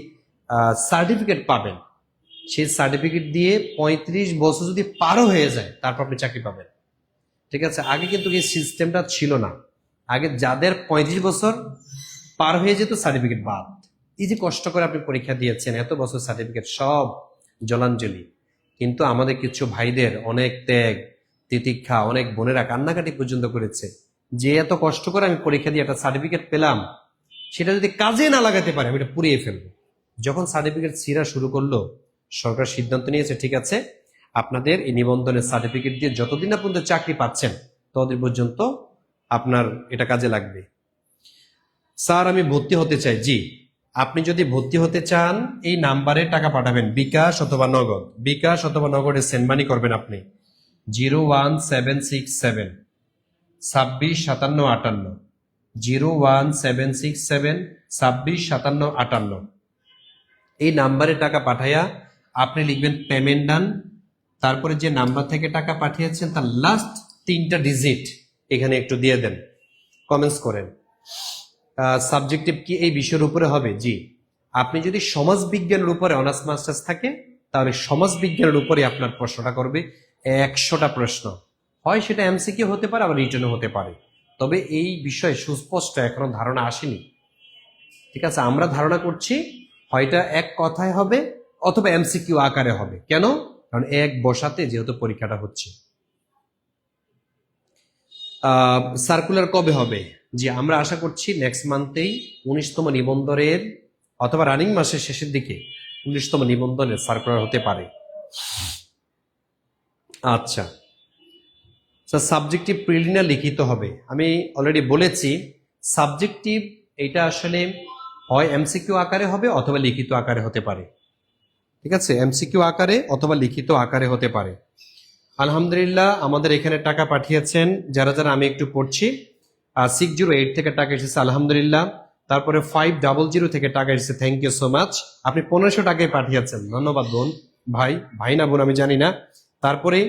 সার্টিফিকেট পাবেন, সেই সার্টিফিকেট দিয়ে 35 বছর যদি পারও হয়ে যায় তারপর আপনি চাকরি পাবেন। ঠিক আছে, আগে কিন্তু এই সিস্টেমটা ছিল না। আগে যাদের 35 বছর পার হয়ে যেত সার্টিফিকেট বাদ। এই যে কষ্ট করে আপনি পরীক্ষা দিয়েছেন, এত বছর সার্টিফিকেট সব জলাঞ্জলি। কিন্তু আমাদের কিছু ভাইদের অনেক ত্যাগ তিতিক্ষা, অনেক বোনেরা কান্নাকাটি পর্যন্ত করেছে যে এত কষ্ট করে আমি পরীক্ষা দিয়ে একটা সার্টিফিকেট পেলাম, সেটা যদি কাজে না লাগাতে পারে আমি এটা পুড়িয়ে ফেলবো। যখন সার্টিফিকেট ছিঁড়া শুরু করলো, সরকার সিদ্ধান্ত নিয়েছে ঠিক আছে আপনাদের এই নিবন্ধনের সার্টিফিকেট দিয়ে যতদিন না পর্যন্ত চাকরি পাচ্ছেন ততদিন পর্যন্ত আপনার এটা কাজে লাগবে। স্যার আমি ভর্তি হতে চাই। জি, আপনি যদি ভর্তি হতে চান এই নাম্বারে টাকা পাঠাবেন, বিকাশ অথবা নগদ। বিকাশ অথবা নগদে সেন্ড মানি করবেন আপনি 01767 26 57 58, 01767 26 57 58। এই নাম্বারে টাকা পাঠাইয়া আপনি লিখবেন পেমেন্ট ডান, তারপরে যে নাম্বার থেকে টাকা পাঠিয়েছেন তার লাস্ট 3টা ডিজিট এখানে একটু দিয়ে দেন, কমেন্টস করেন। সাবজেক্টিভ কি এই বিষয়ের উপরে হবে? জি, আপনি যদি সমাজ বিজ্ঞানের উপরে অনার্স মাস্টার্স থাকে তাহলে সমাজ বিজ্ঞানের উপরে আপনার প্রশ্নটা করবে 100টা প্রশ্ন, হয় সেটা এমসিকিউ হতে পারে আবার রিটেনও হতে পারে। তবে এই বিষয়ে সুস্পষ্ট এখনো ধারণা আসেনি। ঠিক আছে, আমরা ধারণা করছি হয়তো এক কথায় হবে অথবা এমসিকিউ আকারে হবে। কেন? কারণ এক বসাতে যেহেতু পরীক্ষাটা হচ্ছে। সার্কুলার কবে হবে? জি, আমরা আশা করছি নেক্সট মান্থেই 19তম নিবন্ধনের অথবা রানিং মাসের শেষের দিকে 19তম নিবন্ধনের সার্কুলার হতে পারে। আচ্ছা স্যার, সাবজেক্টিভ প্রিলিমিনারি লিখিত হবে? আমি অলরেডি বলেছি সাবজেক্টিভ এটা আসলে হয় এমসিকিউ আকারে হবে অথবা লিখিত আকারে হতে পারে। ঠিক আছে, এমসিকিউ আকারে অথবা লিখিত আকারে হতে পারে। আলহামদুলিল্লাহ আমাদের এখানে টাকা পাঠিয়েছেন যারা যারা, আমি একটু পড়ছি। 608 থেকে টাকা এসেছে আলহামদুলিল্লাহ। তারপরে 500 থেকে টাকা এসেছে, থ্যাংক ইউ সো মাচ। আপনি 1500 টাকায় পাঠিয়েছেন, ধন্যবাদ বোন, ভাই না বোন আমি জানি না। তারপরে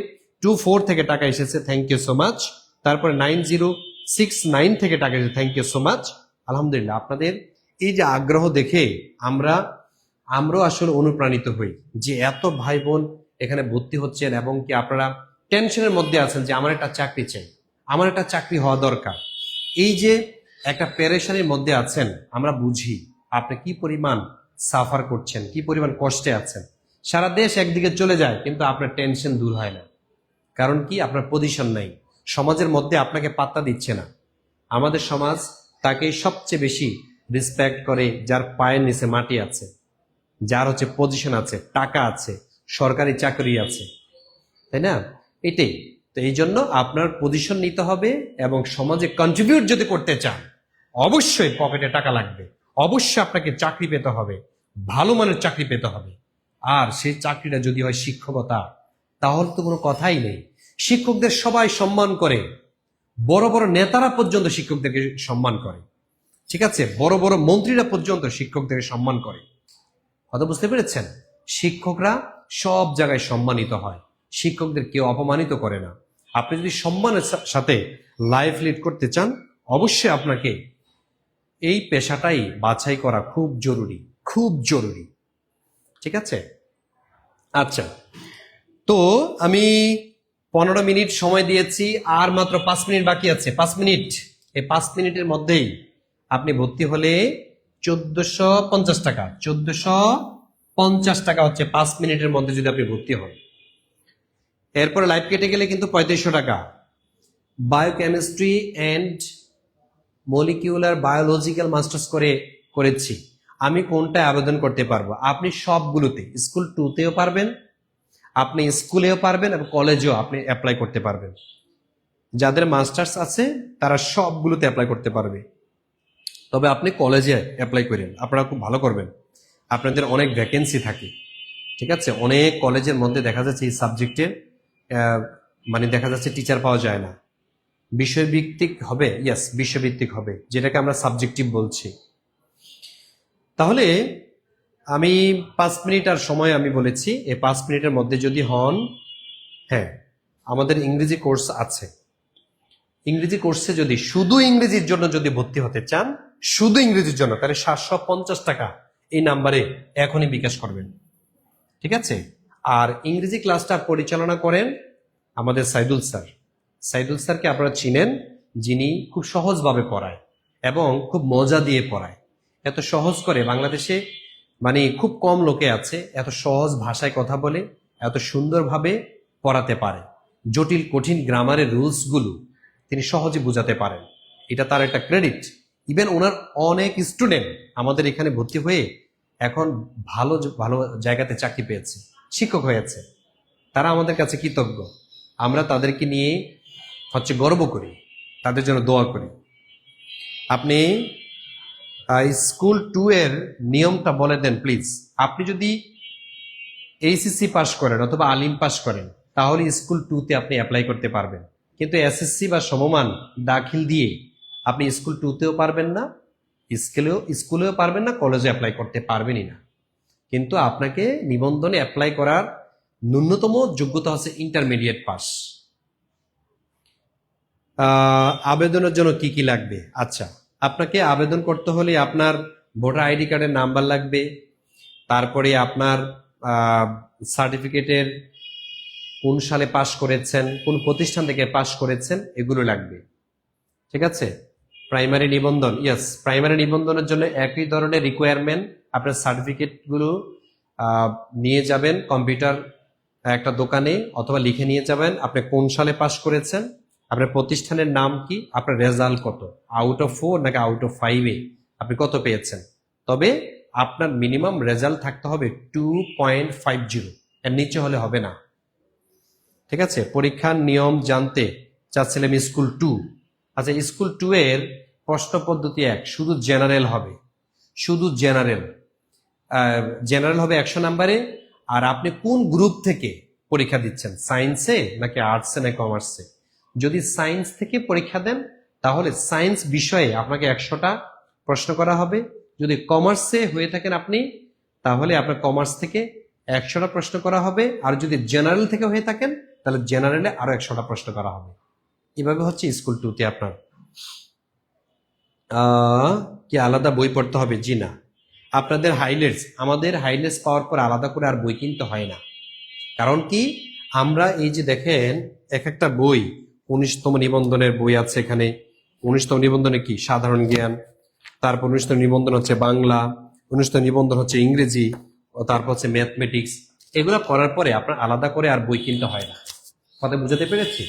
24 থেকে টাকা এসেছে, থ্যাংক ইউ সো মাচ। তারপরে 9069 থেকে টাকা এসেছে, থ্যাংক ইউ সো মাচ। আলহামদুলিল্লাহ আপনাদের এই যে আগ্রহ দেখে আমরাও আসলে অনুপ্রাণিত হই যে এত ভাই বোন এখানে ভর্তি হচ্ছেন এবং কি আপনারা টেনশনের মধ্যে আছেন যে আমার একটা চাকরি চাই, আমার একটা চাকরি হওয়া দরকার। এই যে একটা পেরেশানির মধ্যে আছেন, আমরা বুঝি আপনি কি পরিমাণ সাফার করছেন, কি পরিমাণ কষ্টে আছেন। সারা দেশ একদিকে চলে যায় কিন্তু আপনার টেনশন দূর হয় না। কারণ কি? আপনার পজিশন নাই, সমাজের মধ্যে আপনাকে পাত্তা দিচ্ছে না। আমাদের সমাজ তাকে সবচেয়ে বেশি রেসপেক্ট করে যার পায়ের নিচে মাটি আছে, যার হচ্ছে পজিশন আছে, টাকা আছে, সরকারি চাকরি আছে, তাই না? এটাই তো, এই জন্য আপনার পজিশন নিতে হবে এবং সমাজে কন্ট্রিবিউট যদি করতে চান অবশ্যই পকেটে টাকা লাগবে, অবশ্যই আপনাকে চাকরি পেতে হবে, ভালো মানের চাকরি পেতে হবে। আর সেই চাকরিটা যদি হয় শিক্ষকতা, তাহলে তো কোনো কথাই নেই। শিক্ষকদের সবাই সম্মান করে, বড় বড় নেতারা পর্যন্ত শিক্ষকদেরকে সম্মান করে, ঠিক আছে, বড় বড় মন্ত্রীরা পর্যন্ত শিক্ষকদেরকে সম্মান করে। কথা বুঝতে পেরেছেন? শিক্ষকরা সব জায়গায় সম্মানিত হয়, শিক্ষকদের কেউ অপমানিত করে না। আপনি যদি সম্মানের সাথে লাইফ লিড করতে চান, অবশ্যই আপনাকে এই পেশাটাই বাছাই করা খুব জরুরি, খুব জরুরি, ঠিক আছে? আচ্ছা, তো আমি 15 মিনিট সময় দিয়েছি, আর মাত্র 5 মিনিট বাকি আছে। 5 মিনিট, এই 5 মিনিটের মধ্যেই আপনি ভর্তি হলে 1450 টাকা, 1450 টাকা হচ্ছে 5 মিনিটের মধ্যে যদি আপনি ভর্তি হন। এরপরে লাইভ কেটে গেলে কিন্তু 3500 টাকা। Biochemistry and molecular biological masters করেছি আমি, কোনটায় আবেদন করতে পারবো? আপনি সবগুলোতে, স্কুল 2তেও পারবেন, আপনি স্কুলেও পারবেন এবং কলেজেও আপনি অ্যাপ্লাই করতে পারবেন। যাদের মাস্টার্স আছে তারা সবগুলোতে অ্যাপ্লাই করতে পারবে। তবে আপনি কলেজে অ্যাপ্লাই করেন, আপনারা খুব ভালো করবেন, আপনাদের অনেক ভ্যাকেন্সি থাকে, ঠিক আছে? অনেক কলেজের মধ্যে দেখা যাচ্ছে এই সাবজেক্টের মানে দেখা যাচ্ছে টিচার পাওয়া যায় না। বিষয়ভিত্তিক হবে, ইয়েস, বিষয়ভিত্তিক হবে, যেটাকে আমরা সাবজেক্টিভ বলছি। তাহলে আমি 5 মিনিট আর সময় আমি বলেছি, এই 5 মিনিটের মধ্যে যদি হন, হ্যাঁ, আমাদের ইংরেজি কোর্স আছে। ইংরেজি কোর্সে যদি শুধু ইংরেজির জন্য যদি ভর্তি হতে চান, শুধু ইংরেজির জন্য, তাহলে 750 টাকা এই নাম্বারে এখনই বিকাশ করবেন, ঠিক আছে? আর ইংরেজি ক্লাসটা পরিচালনা করেন আমাদের সাইদুল স্যার। সাইদুল স্যারকে আপনারা চিনেন, যিনি খুব সহজভাবে পড়ায় এবং খুব মজা দিয়ে পড়ায়। এত সহজ করে বাংলাদেশে মানে খুব কম লোকে আছে এত সহজ ভাষায় কথা বলে এত সুন্দরভাবে পড়াতে পারে। জটিল কঠিন গ্রামারের রুলসগুলো তিনি সহজে বোঝাতে পারেন, এটা তার একটা ক্রেডিট। ইভেন ওনার অনেক স্টুডেন্ট আমাদের এখানে ভর্তি হয়ে এখন ভালো ভালো জায়গাতে চাকরি পেয়েছে, শিক্ষক হয়েছে। তারা আমাদের কাছে কৃতজ্ঞ, আমরা তাদেরকে নিয়ে গর্ব করি, তাদের জন্য দোয়া করি। আপনি স্কুল 2 এর নিয়মটা বলে দেন প্লিজ। আপনি যদি এইচএসসি পাস করেন অথবা আলিম পাস করেন, তাহলে স্কুল 2তে আপনি অ্যাপ্লাই করতে পারবেন, কিন্তু এসএসসি বা সমমান দাখিল দিয়ে আপনি স্কুল 2তেও পারবেন না, স্কুলেও পারবেন না, কলেজে অ্যাপ্লাই করতে পারবেনই না। কিন্তু আপনাকে নিবন্ধনে অ্যাপ্লাই করার ন্যূনতম যোগ্যতা হচ্ছে ইন্টারমিডিয়েট পাস। আবেদনের জন্য কি কি লাগবে? আচ্ছা, আপনাকে আবেদন করতে হলে আপনার ভোটার আইডি কার্ডের নাম্বার লাগবে, তারপরে আপনার সার্টিফিকেটের কোন সালে পাস করেছেন, কোন প্রতিষ্ঠান থেকে পাস করেছেন, এগুলো লাগবে, ঠিক আছে? প্রাইমারি নিবন্ধন, ইয়েস, প্রাইমারি নিবন্ধনের জন্য একই ধরনের রিকোয়ারমেন্ট। আপনার সার্টিফিকেটগুলো নিয়ে যাবেন কম্পিউটার একটা দোকানে অথবা লিখে নিয়ে যাবেন, আপনি কোন সালে পাস করেছেন, আপনার প্রতিষ্ঠানের নাম কি, আপনার রেজাল্ট কত, আউট অফ 4 নাকি আউট অফ 5-এ আপনি কত পেয়েছেন। তবে আপনার মিনিমাম রেজাল্ট থাকতে হবে 2.50, এর নিচে হলে হবে না, ঠিক আছে? পরীক্ষার নিয়ম জানতে চাচ্ছিলাম স্কুল 2। আচ্ছা, স্কুল 2 এর প্রশ্ন পদ্ধতি 1, শুধু জেনারেল হবে, শুধু জেনারেল হবে 100 নাম্বারে। আর আপনি কোন গ্রুপ থেকে পরীক্ষা দিচ্ছেন, সায়েন্সে নাকি আর্টসে নাকি কমার্সে? যদি সায়েন্স থেকে পরীক্ষা দেন তাহলে সায়েন্স বিষয়ে আপনাকে 100টা প্রশ্ন করা হবে। যদি কমার্সে হয়ে থাকেন আপনি, তাহলে আপনার কমার্স থেকে 100টা প্রশ্ন করা হবে। আর যদি জেনারেল থেকে হয়ে থাকেন তাহলে জেনারেলে আরো 100টা প্রশ্ন করা হবে। এভাবে হচ্ছে স্কুল 2তে আপনার কি আলাদা বই পড়তে হবে? জি না, আপনাদের হাইলাইটস, আমাদের হাইলাইটস পাওয়ার পর আলাদা করে আর বই কিনতে হয় না। কারণ কি, আমরা এই যে দেখেন এক একটা বই, 19তম নিবন্ধনের বই আছে এখানে। 19তম নিবন্ধনে কি সাধারণ জ্ঞান, তারপর 19তম নিবন্ধন হচ্ছে বাংলা, 19তম নিবন্ধন হচ্ছে ইংরেজি, তারপর হচ্ছে ম্যাথমেটিক্স। এগুলা পড়ার পরে আপনার আলাদা করে আর বই কিনতে হয় না। কথা বুঝাতে পেরেছি?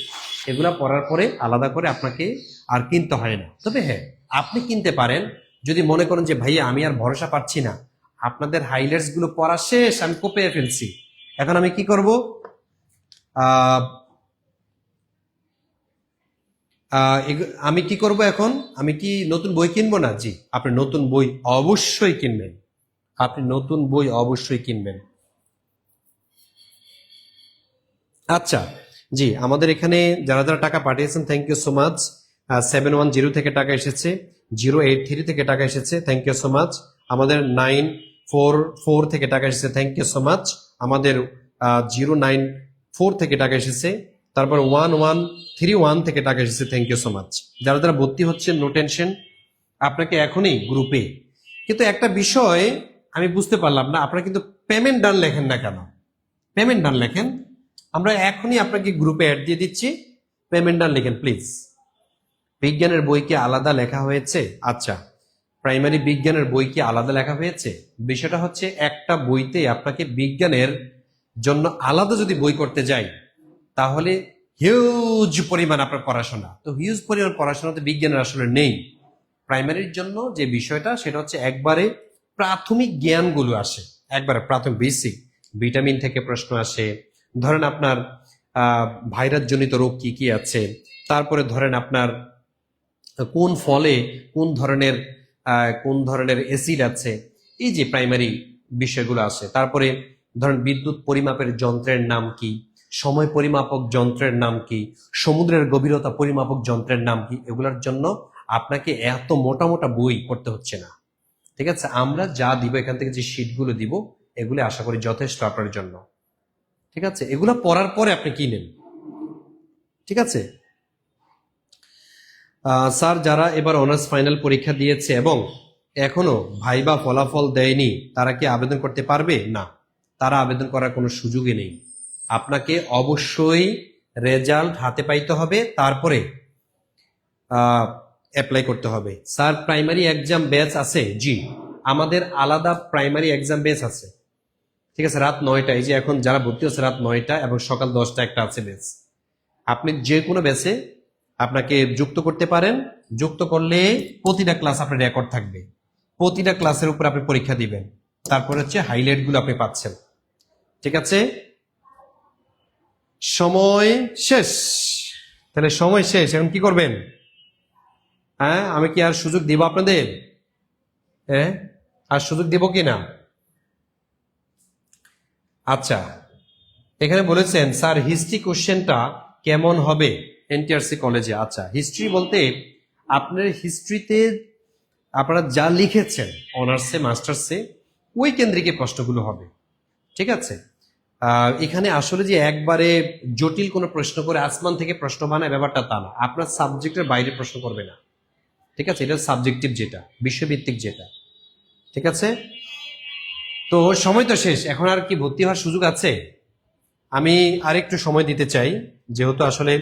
এগুলা পড়ার পরে আলাদা করে আপনাকে আর কিনতে হয় না। তবে হ্যাঁ, আপনি কিনতে পারেন যদি মনে করেন যে ভাইয়া আমি আর ভরসা পাচ্ছি না, আপনাদের হাইলাইটস গুলো পড়া শেষ, আমি কোপিয়ে ফেলছি, এখন আমি কি করব? আমি কি করব এখন? আমি কি নতুন বই কিনবো না? জি, আপনি নতুন বই অবশ্যই কিনবেন, আপনি নতুন বই অবশ্যই কিনবেন। আচ্ছা, জি, আমাদের এখানে যারা যারা টাকা পাঠিয়েছেন থ্যাংক ইউ সো মাচ। 710 থেকে টাকা এসেছে, 083 থেকে টাকা এসেছে, থ্যাংক ইউ সো মাচ। আমাদের 944 থেকে টাকা এসেছে, থ্যাংক ইউ সো মাচ। আমাদের 094 থেকে টাকা এসেছে, তারপর 1131 থেকে টাকা এসেছে, থ্যাংক ইউ সো মাচ। যারা যারা ভর্তি হচ্ছে নো টেনশন, আপনাকে এখনই গ্রুপে, কিন্তু একটা বিষয় আমি বুঝতে পারলাম না, আপনারা কিন্তু পেমেন্ট ডান লেখেন না কেন? পেমেন্ট ডান লেখেন, আমরা এখনই আপনাকে গ্রুপে অ্যাড দিয়ে দিচ্ছি, পেমেন্ট ডান লিখেন প্লিজ। বিজ্ঞানের বই কি আলাদা লেখা হয়েছে? আচ্ছা, প্রাইমারি বিজ্ঞানের বই কি আলাদা লেখা হয়েছে? বিষয়টা হচ্ছে একটা বইতে আপনাকে বিজ্ঞানের জন্য আলাদা যদি বই করতে যাই তাহলে হিউজ পরিমাণ আপনার পড়াশোনা, তো হিউজ পরিমাণ পড়াশোনা তো বিজ্ঞানের আসলে নেই। প্রাইমারির জন্য যে বিষয়টা সেটা হচ্ছে একবারে প্রাথমিক জ্ঞানগুলো আসে, একবারে প্রাথমিক বেসিক। ভিটামিন থেকে প্রশ্ন আসে, ধরেন আপনার ভাইরাস জনিত রোগ কি কি আছে, তারপরে ধরেন আপনার কোন ফলে কোন ধরনের অ্যাসিড আছে, এই যে প্রাইমারি বিষয়গুলো আছে। তারপরে ধরেন বিদ্যুৎ পরিমাপের যন্ত্রের নাম কি, সময় পরিমাপক যন্ত্রের নাম কি, সমুদ্রের গভীরতা পরিমাপক যন্ত্রের নাম কি, এগুলোর জন্য আপনাকে এত মোটা মোটা বই পড়তে হচ্ছে না। ঠিক আছে, আমরা যা দিব এখান থেকে যে শীটগুলো দিব এগুলো আশা করি যথেষ্ট আপনার জন্য। ঠিক আছে, এগুলো পড়ার পরে আপনি কিনেন। ঠিক আছে স্যার, যারা এবার অনার্স ফাইনাল পরীক্ষা দিয়েছে এবং এখনো ভাইবা ফলাফল দেয়নি তারা কি আবেদন করতে পারবে? না, তারা আবেদন করার কোনো সুযোগই নেই। আপনাকে অবশ্যই রেজাল্ট হাতে পাইতে হবে, তারপরে অ্যাপ্লাই করতে হবে। স্যার, প্রাইমারি এক্সাম ব্যাচ আছে? জি, আমাদের আলাদা প্রাইমারি এক্সাম ব্যাচ আছে। ঠিক আছে, রাত 9টা, এই যে এখন যারা ভর্তি হচ্ছে রাত 9টা এবং সকাল 10টা একটা আছে ব্যাচ। আপনি যে কোনো ব্যাচে আপনাকে যুক্ত করতে পারেন। যুক্ত করলে প্রতিটা ক্লাস আপনার রেকর্ড থাকবে, প্রতিটা ক্লাসের উপর আপনি পরীক্ষা দিবেন, তারপর হচ্ছে হাইলাইট গুলো আপনি পাচ্ছেন। ঠিক আছে, সময় শেষ। তাহলে সময় শেষ, এখন কি করবেন? হ্যাঁ, আমি কি আর সুযোগ দিব আপনাদের? হ্যাঁ, আর সুযোগ দিব কি না? আচ্ছা, এখানে বলেছেন স্যার হিস্ট্রি কোশ্চেনটা কেমন হবে এনটিআরসি কলেজে? আচ্ছা, হিস্ট্রি বলতে আপনার হিস্ট্রিতে আপনারা যা লিখেছেন অনার্সে মাস্টার্সে ওই কেন্দ্রিক প্রশ্নগুলো হবে। ঠিক আছে, এখানে আসলে যে একবারে জটিল কোনো প্রশ্ন করে আসমান থেকে প্রশ্ন বানায় ব্যাপারটা তা না, আপনার সাবজেক্টের বাইরে প্রশ্ন করবে না। ঠিক আছে, এটা সাবজেক্টিভ, যেটা বিষয়ভিত্তিক যেটা। ঠিক আছে, তো সময় তো শেষ, এখন আর কি ভর্তি হওয়ার সুযোগ আছে? আমি আরেকটু সময় দিতে চাই, যেহেতু আসলে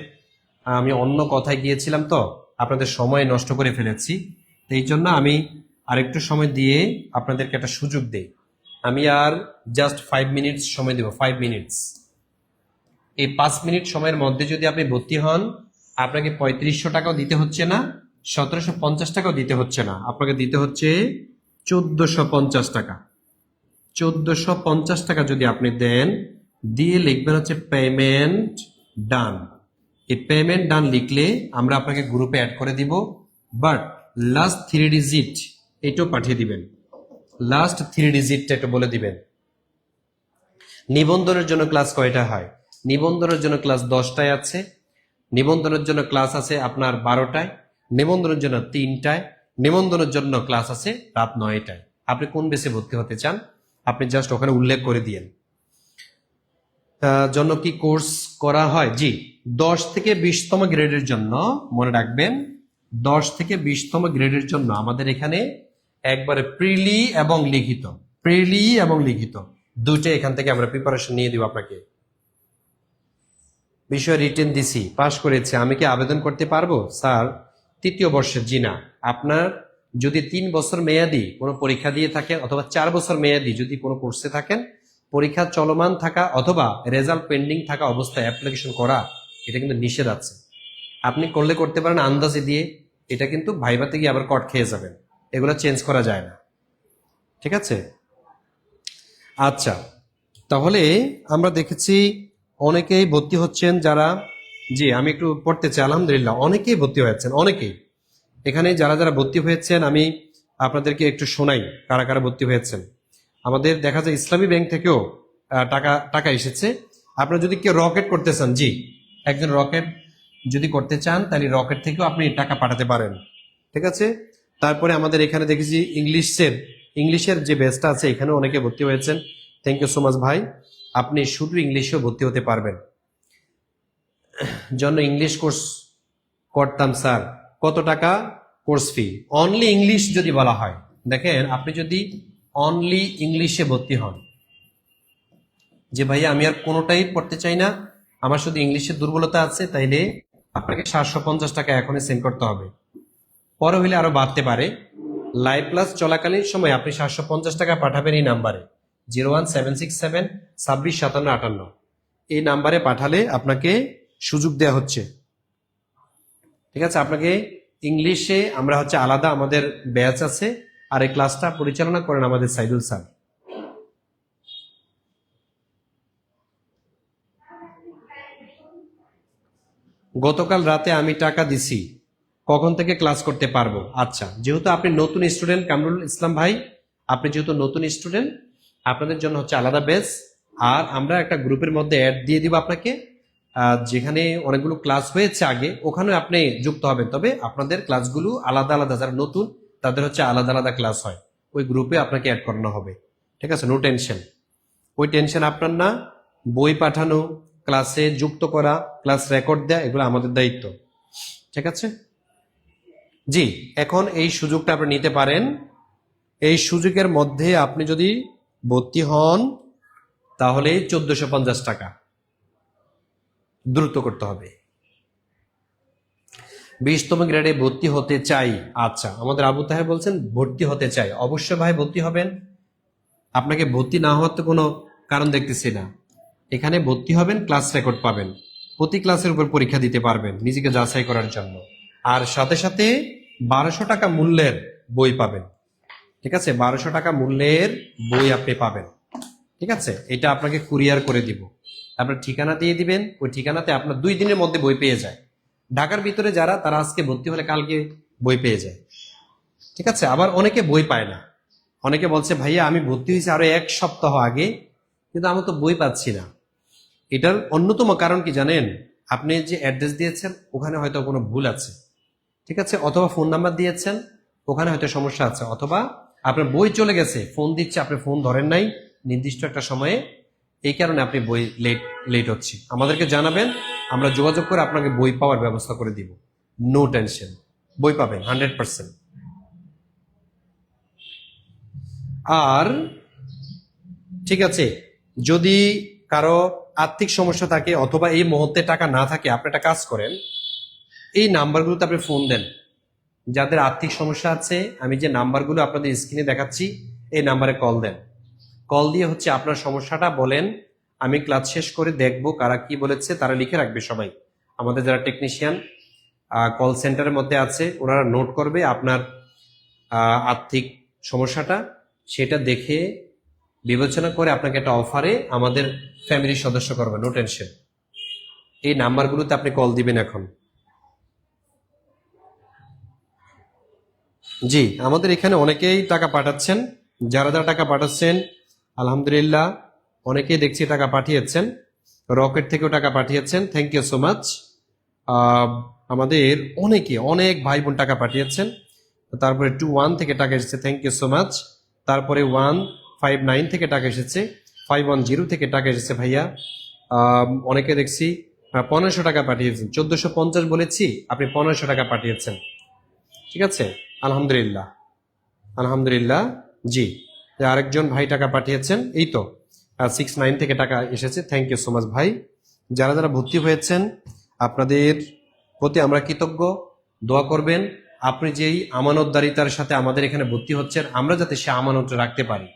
আমি অন্য কথায় গিয়েছিলাম, তো আপনাদের সময় নষ্ট করে ফেলেছি, তো এই জন্য আমি আরেকটু সময় দিয়ে আপনাদেরকে একটা সুযোগ দেই। আমি আর জাস্ট 5 মিনিটস সময় দেব, 5 মিনিটস। এই 5 মিনিট সময়ের মধ্যে যদি আপনি ভর্তি হন, আপনাকে 3500 টাকাও দিতে হচ্ছে না, 1750 টাকাও দিতে হচ্ছে না, আপনাকে দিতে হচ্ছে 1450 টাকা। 1450 টাকা যদি আপনি দেন, দিয়ে লিখবেন হচ্ছে পেমেন্ট ডান। এই পেমেন্ট ডান লিখলে আমরা আপনাকে গ্রুপে অ্যাড করে দিব, বাট লাস্ট 3 ডিজিট এটাও পাঠিয়ে দিবেন, লাস্ট 3 ডিজিটটা একটু বলে দিবেন। নিবন্ধনের জন্য ক্লাস কয়টা হয়? নিবন্ধনের জন্য ক্লাস 10টায় আছে, নিবন্ধনের জন্য ক্লাস আছে আপনার 12টায়, নিবন্ধনের জন্য 3টায়, নিবন্ধনের জন্য ক্লাস আছে রাত 9টায়। আপনি কোন বেসে ভর্তি হতে চান আপনি জাস্ট ওখানে উল্লেখ করে দিয়েন। জন্য কি কোর্স করা হয়? জি, 10 থেকে 20তম গ্রেডের জন্য মনে রাখবেন, 10 থেকে 20তম গ্রেডের জন্য আমাদের এখানে একবারে প্রিলি এবং লিখিত দুটো এখান থেকে আমরা প্রিপারেশন নিয়ে দিব আপনাকে। বিষয় রিটেন দিছি, পাশ করেছে, আমি কি আবেদন করতে পারবো? স্যার, 3য় বর্ষের, জি না। আপনার যদি 3 বছর মেয়াদি কোনো পরীক্ষা দিয়ে থাকেন অথবা 4 বছর মেয়াদি যদি কোনো কোর্সে থাকেন, পরীক্ষা চলমান থাকা অথবা রেজাল্ট পেন্ডিং থাকা অবস্থায় অ্যাপ্লিকেশন করা এটা কিন্তু নিষেধ আছে। আপনি করলে করতে পারেন আন্দাজে দিয়ে, এটা কিন্তু ভাইভাতে গিয়ে আবার কট খেয়ে যাবেন, এগুলো চেঞ্জ করা যায় না। ঠিক আছে, আচ্ছা, তাহলে আমরা দেখেছি অনেকেই ভর্তি হচ্ছেন যারা, জি আমি একটু পড়তে চাই, আলহামদুলিল্লাহ অনেকেই ভর্তি হয়েছেন, অনেকেই। এখানে যারা যারা ভর্তি হয়েছেন আমি আপনাদেরকে একটু শোনাই কারা কারা ভর্তি হয়েছেন। আমাদের দেখা যায় ইসলামী ব্যাংক থেকেও টাকা এসেছে, আপনারা যদি কেউ রকেট করতে চান, জি, একজন রকেট যদি করতে চান তাহলে রকেট থেকেও আপনি টাকা পাঠাতে পারেন। ঠিক আছে। তারপরে আমাদের এখানে দেখেছি ইংলিশের যে বেসটা আছে, এখানে অনেকে ভর্তি হয়েছেন। থ্যাংক ইউ সো মাচ ভাই। আপনি শুধু ইংলিশেও ভর্তি হতে পারবেন। জন্য ইংলিশ কোর্স করতাম স্যার, কত টাকা কোর্স ফি? অনলি ইংলিশ যদি বলা হয়, দেখেন আপনি যদি অনলি ইংলিশে ভর্তি হন, যে ভাইয়া আমি আর কোনোটাই পড়তে চাই না, আমার শুধু ইংলিশের দুর্বলতা আছে, তাইলে আপনাকে 750 টাকা এখনই সেন্ড করতে হবে। পরে হইলে আরো বাড়তে পারে। লাইভ ক্লাস চলাকালীন সময় আপনি 750 টাকা পাঠাবেন এই নাম্বারে 01767 265758। এই নাম্বারে পাঠালে আপনাকে সুযোগ দেওয়া হচ্ছে। ঠিক আছে। আপনাকে ইংলিশে আমরা হচ্ছে আলাদা আমাদের ব্যাচ আছে, আর এই ক্লাসটা পরিচালনা করেন আমাদের সাইদুল স্যার। গতকাল রাতে আমি টাকা দিছি, কখন থেকে ক্লাস করতে পারবো? আচ্ছা, যেহেতু আপনি নতুন স্টুডেন্ট কামরুল ইসলাম ভাই, আপনি যেহেতু নতুন স্টুডেন্ট, আপনাদের জন্য হচ্ছে আলাদা ব্যাচ। আর আমরা একটা গ্রুপের মধ্যে অ্যাড দিয়ে দিব আপনাকে, যেখানে অনেকগুলো ক্লাস হয়েছে আগে, ওখানে আপনি যুক্ত হবেন। তবে আপনাদের ক্লাসগুলো আলাদা আলাদা, যারা নতুন তাদের হচ্ছে আলাদা আলাদা ক্লাস হয়, ওই গ্রুপে আপনাকে অ্যাড করানো হবে। ঠিক আছে, নো টেনশন, ওই টেনশন আপনার না। বই পাঠানো, ক্লাসে যুক্ত করা, ক্লাস রেকর্ড দেয়া, এগুলো আমাদের দায়িত্ব। ঠিক আছে। জি, এখন এই সুযোগটা আপনি নিতে পারেন। এই সুযোগের মধ্যে আপনি যদি ভর্তি হন তাহলে 1450 টাকা দ্রুত করতে হবে। 20তম গ্রেডে ভর্তি হতে চাই। আচ্ছা, আমাদের আবু তাহের বলছেন ভর্তি হতে চাই। অবশ্যই ভাই ভর্তি হবেন। আপনাকে ভর্তি না হওয়ার তো কোনো কারণ দেখতেছি না। এখানে ভর্তি হবেন, ক্লাস রেকর্ড পাবেন, প্রতি ক্লাসের উপর পরীক্ষা দিতে পারবেন নিজেকে যাচাই করার জন্য। আর সাথে সাথে 1200 টাকা মূল্যের বই পাবেন। ঠিক আছে, 1200 টাকা মূল্যের বই আপনি পাবেন। ঠিক আছে, এটা আপনাকে কুরিয়ার করে দিব। আপনার ঠিকানা দিয়ে দিবেন, ওই ঠিকানাতে আপনার 2 দিনের মধ্যে বই পেয়ে যায়। ঢাকার ভিতরে যারা, তারা আজকে ভর্তি হলে কালকে বই পেয়ে যায়। ঠিক আছে। আবার অনেকে বই পায় না, অনেকে বলছে ভাইয়া আমি ভর্তি হয়েছি আরো 1 সপ্তাহ আগে, কিন্তু আমি তো বই পাচ্ছি না। এটার অন্যতম কারণ কি জানেন? আপনি যে অ্যাড্রেস দিয়েছেন ওখানে হয়তো কোনো ভুল আছে। ঠিক আছে, অথবা ফোন নাম্বার দিয়েছেন ওখানে হয়তো সমস্যা আছে, অথবা আপনার বই চলে গেছে, ফোন দিচ্ছে আপনি ফোন ধরেন নাই নির্দিষ্ট একটা সময়ে, এই কারণে আপনি বই লেট হচ্ছে। আমাদেরকে জানাবেন, আমরা যোগাযোগ করে আপনাকে বই পাওয়ার ব্যবস্থা করে দিব। নো টেনশন, বই পাবেন 100%। আর ঠিক আছে, যদি কারো আর্থিক সমস্যা থাকে অথবা এই মুহূর্তে টাকা না থাকে, আপনি একটা কাজ করেন, এই নাম্বারগুলোতে আপনি ফোন দেন। যাদের আর্থিক সমস্যা আছে, আমি যে নাম্বারগুলো আপনাদের স্ক্রিনে দেখাচ্ছি, এই নাম্বারে কল দেন। কল দিয়ে হচ্ছে আপনার সমস্যাটা বলেন, আমি ক্লাস শেষ করে দেখবো কারা কি বলেছে, তারা লিখে রাখবে সবাই। আমাদের যারা টেকনিশিয়ান কল সেন্টারের মধ্যে আছে, ওনারা নোট করবে আপনার আর্থিক সমস্যাটা, সেটা দেখে বিবেচনা করে আপনাকে একটা অফারে আমাদের ফ্যামিলির সদস্য করবে। নো টেনশন, এই নাম্বারগুলোতে আপনি কল দিবেন এখন। জি, আমাদের এখানে অনেকেই টাকা পাঠাচ্ছেন। যারা যারা টাকা পাঠাচ্ছেন আলহামদুলিল্লাহ, অনেকেই দেখছি টাকা পাঠিয়েছেন, রকেট থেকেও টাকা পাঠিয়েছেন। Thank you so much. আমাদের অনেক ভাই বোন টাকা পাঠিয়েছেন। তারপরে 21 থেকে টাকা এসেছে, থ্যাংক ইউ সো মাচ। তারপরে 159 থেকে টাকা এসেছে, 510 থেকে টাকা এসেছে ভাইয়া। অনেকে দেখছি 1500 টাকা পাঠিয়েছেন। 1450 বলেছি, আপনি 1500 টাকা পাঠিয়েছেন। ঠিক আছে, আলহামদুলিল্লাহ আলহামদুলিল্লাহ। জি, আরেকজন ভাই টাকা পাঠিয়েছেন, এই তো 69 থেকে টাকা এসেছে। থ্যাংক ইউ সো মাচ ভাই। যারা যারা ভর্তি হয়েছেন আপনাদের প্রতি আমরা কৃতজ্ঞ। দোয়া করবেন আপনি যেই আমানতদারিতার সাথে আমাদের এখানে ভর্তি হচ্ছেন, আমরা যাতে সে আমানত রাখতে পারি।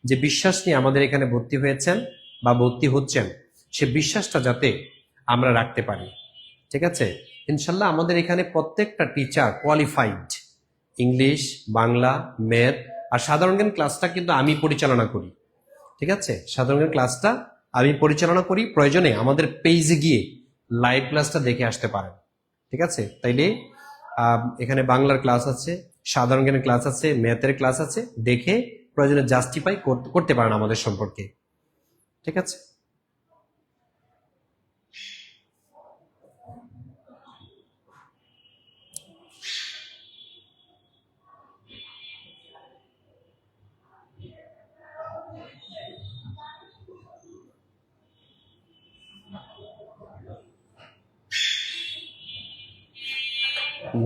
যে বিশ্বাস নিয়ে আমাদের এখানে ভর্তি হয়েছেন বা ভর্তি হচ্ছেন, সে বিশ্বাসটা যাতে আমরা রাখতে পারি। ঠিক আছে, ইনশাল্লাহ আমাদের এখানে প্রত্যেকটা teacher qualified. English, Bangla, math আর সাধারণ জ্ঞান ক্লাসটা কিন্তু আমি পরিচালনা করি। ঠিক আছে, সাধারণ জ্ঞান ক্লাসটা আমি পরিচালনা করি। প্রয়োজনে আমাদের পেজে গিয়ে লাইভ ক্লাসটা দেখে আসতে পারেন। ঠিক আছে, তাইলে এখানে বাংলার ক্লাস আছে, সাধারণ জ্ঞানের ক্লাস আছে, ম্যাথের ক্লাস আছে, দেখে প্রয়োজনে জাস্টিফাই করতে পারেন আমাদের সম্পর্কে। ঠিক আছে।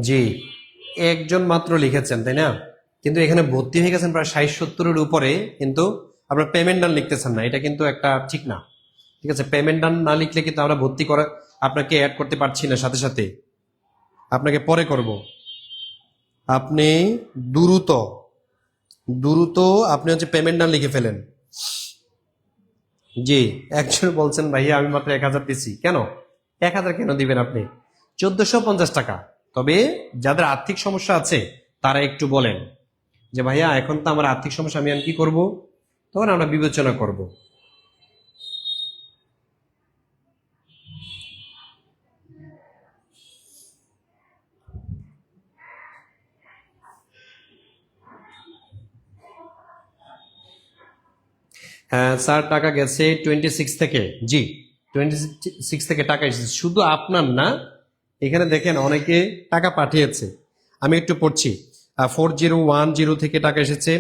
জি, একজন মাত্র লিখেছেন তাই না? কিন্তু এখানে ভর্তি হয়ে গেছেন প্রায় 60-70-এর উপরে, কিন্তু আপনার পেমেন্ট ডান লিখতেছেন না, এটা কিন্তু একটা ঠিক না। ঠিক আছে, পেমেন্ট ডান না লিখলে কিন্তু আমরা ভর্তি করা আপনাকে অ্যাড করতে পারছি না সাথে সাথে, আপনাকে পরে করব। আপনি দ্রুত দ্রুত আপনি হচ্ছে পেমেন্ট ডান লিখে ফেলেন। জি, একজন বলছেন ভাইয়া আমি মাত্র 1000 দিছি। কেন 1000 কেন দিবেন আপনি? 1450 টাকা। তবে যাদের আর্থিক সমস্যা আছে তারা একটু বলেন যে ভাইয়া এখন তো আমার আর্থিক সমস্যা, আমি কি করব, তখন আমরা বিবেচনা করব। হ্যাঁ স্যার, টাকা গেছে 26 থেকে। জি, 26 থেকে টাকা এসেছে, শুধু আপনার না, এখানে দেখেন অনেকে টাকা পাঠিয়েছে। আমি একটু পড়ছি। 4010 থেকে টাকা এসেছে,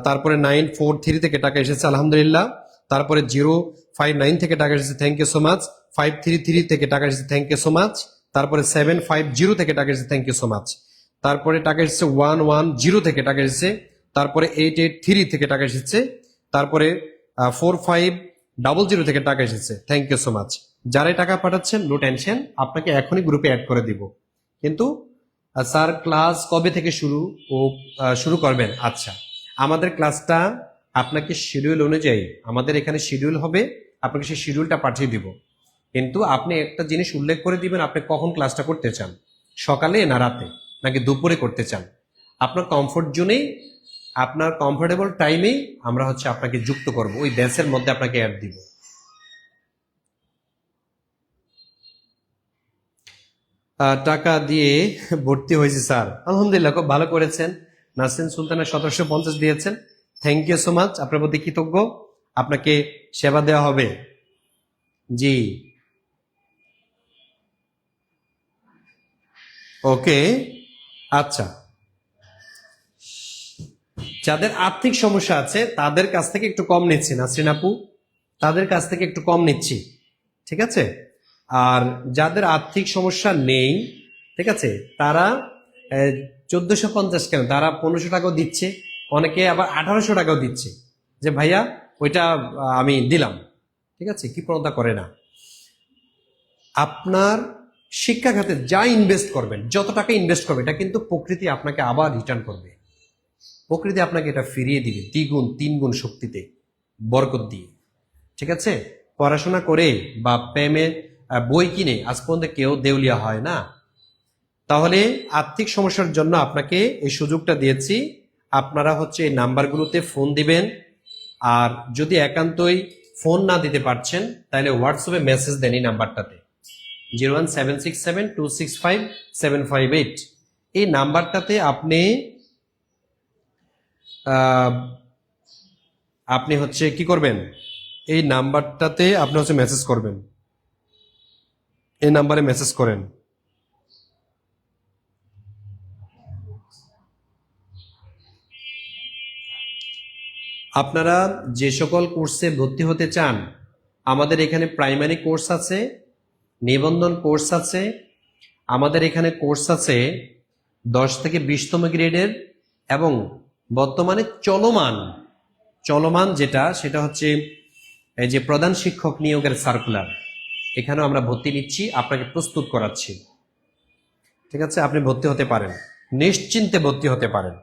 তারপরে 943 থেকে টাকা এসেছে আলহামদুলিল্লাহ, তারপরে 059 থেকে টাকা এসেছে, থ্যাংক ইউ সো মাচ। 533 থেকে টাকা এসেছে, থ্যাংক ইউ সো মাচ। তারপরে 750 থেকে টাকা এসেছে, থ্যাংক ইউ সো মাচ। তারপরে টাকা এসেছে 110 থেকে টাকা এসেছে, তারপরে 883 থেকে টাকা এসেছে, তারপরে 4500 থেকে টাকা এসেছে, থ্যাংক ইউ সো মাচ। যারাই টাকা পাঠাচ্ছেন নো টেনশন, আপনাকে এখনই গ্রুপে অ্যাড করে দিব। কিন্তু স্যার ক্লাস কবে থেকে শুরু করবেন? আচ্ছা, আমাদের ক্লাসটা আপনাকে শিডিউল অনুযায়ী, আমাদের এখানে শিডিউল হবে, আপনাকে সেই শিডিউলটা পাঠিয়ে দিব। কিন্তু আপনি একটা জিনিস উল্লেখ করে দিবেন, আপনি কখন ক্লাসটা করতে চান, সকালে না রাতে নাকি দুপুরে করতে চান। আপনার কমফোর্ট জোনেই, আপনার কমফোর্টেবল টাইমেই আমরা হচ্ছে আপনাকে যুক্ত করব, ওই ব্যাচের মধ্যে আপনাকে অ্যাড দিব। টাকা দিয়ে ভর্তি হয়েছে স্যার, আলহামদুলিল্লাহ খুব ভালো করেছেন। নাসরিন সুলতানা 1750 দিয়েছেন, থ্যাংক ইউ সো মাচ, আপনার প্রতি কৃতজ্ঞ। আপনাকে সেবা দেওয়া হবে। জি, ওকে, আচ্ছা। যাদের আর্থিক সমস্যা আছে তাদের কাছ থেকে একটু কম নিচ্ছি নাসরিন আপু, তাদের কাছ থেকে একটু কম নিচ্ছি, ঠিক আছে? আর যাদের আর্থিক সমস্যা নেই, ঠিক আছে, তারা 1450 কেন, তারা 1500 টাকাও দিচ্ছে, অনেকে আবার 1800 টাকাও দিচ্ছে, যে ভাইয়া ওইটা আমি দিলাম। ঠিক আছে, কি প্রণতা করে না। আপনার শিক্ষা খাতে যা ইনভেস্ট করবেন, যত টাকা ইনভেস্ট করবে, এটা কিন্তু প্রকৃতি আপনাকে আবার রিটার্ন করবে। প্রকৃতি আপনাকে এটা ফিরিয়ে দিবে দ্বিগুণ 3 গুণ শক্তিতে, বরকত দিয়ে। ঠিক আছে, পড়াশোনা করে বা প্রেমে বই কিনে আজ পর্যন্ত কেউ দেউলিয়া হয় না। তাহলে আর্থিক সমস্যার জন্য আপনাকে এই সুযোগটা দিয়েছি, আপনারা হচ্ছে এই নাম্বারগুলোতে ফোন দিবেন। আর যদি একান্তই ফোন না দিতে পারছেন তাহলে হোয়াটসঅ্যাপে মেসেজ দেন এই নাম্বারটাতে, 01767265758। এই নাম্বারটাতে আপনি আপনি হচ্ছে কি করবেন, এই নাম্বারটাতে আপনি হচ্ছে মেসেজ করবেন, এই নাম্বারে মেসেজ করেন। আপনারা যে সকল কোর্সে ভর্তি হতে চান, আমাদের এখানে প্রাইমারি কোর্স আছে, নিবন্ধন কোর্স আছে, আমাদের এখানে কোর্স আছে 10 থেকে 20তম গ্রেডের, এবং বর্তমানে চলমান চলমান যেটা, সেটা হচ্ছে এই যে প্রধান শিক্ষক নিয়োগের সার্কুলার, এখানেও আমরা ভর্তি নিচ্ছি, আপনাকে প্রস্তুত করাচ্ছি। ঠিক আছে, আপনি ভর্তি হতে পারেন, নিশ্চিন্তে ভর্তি হতে পারেন।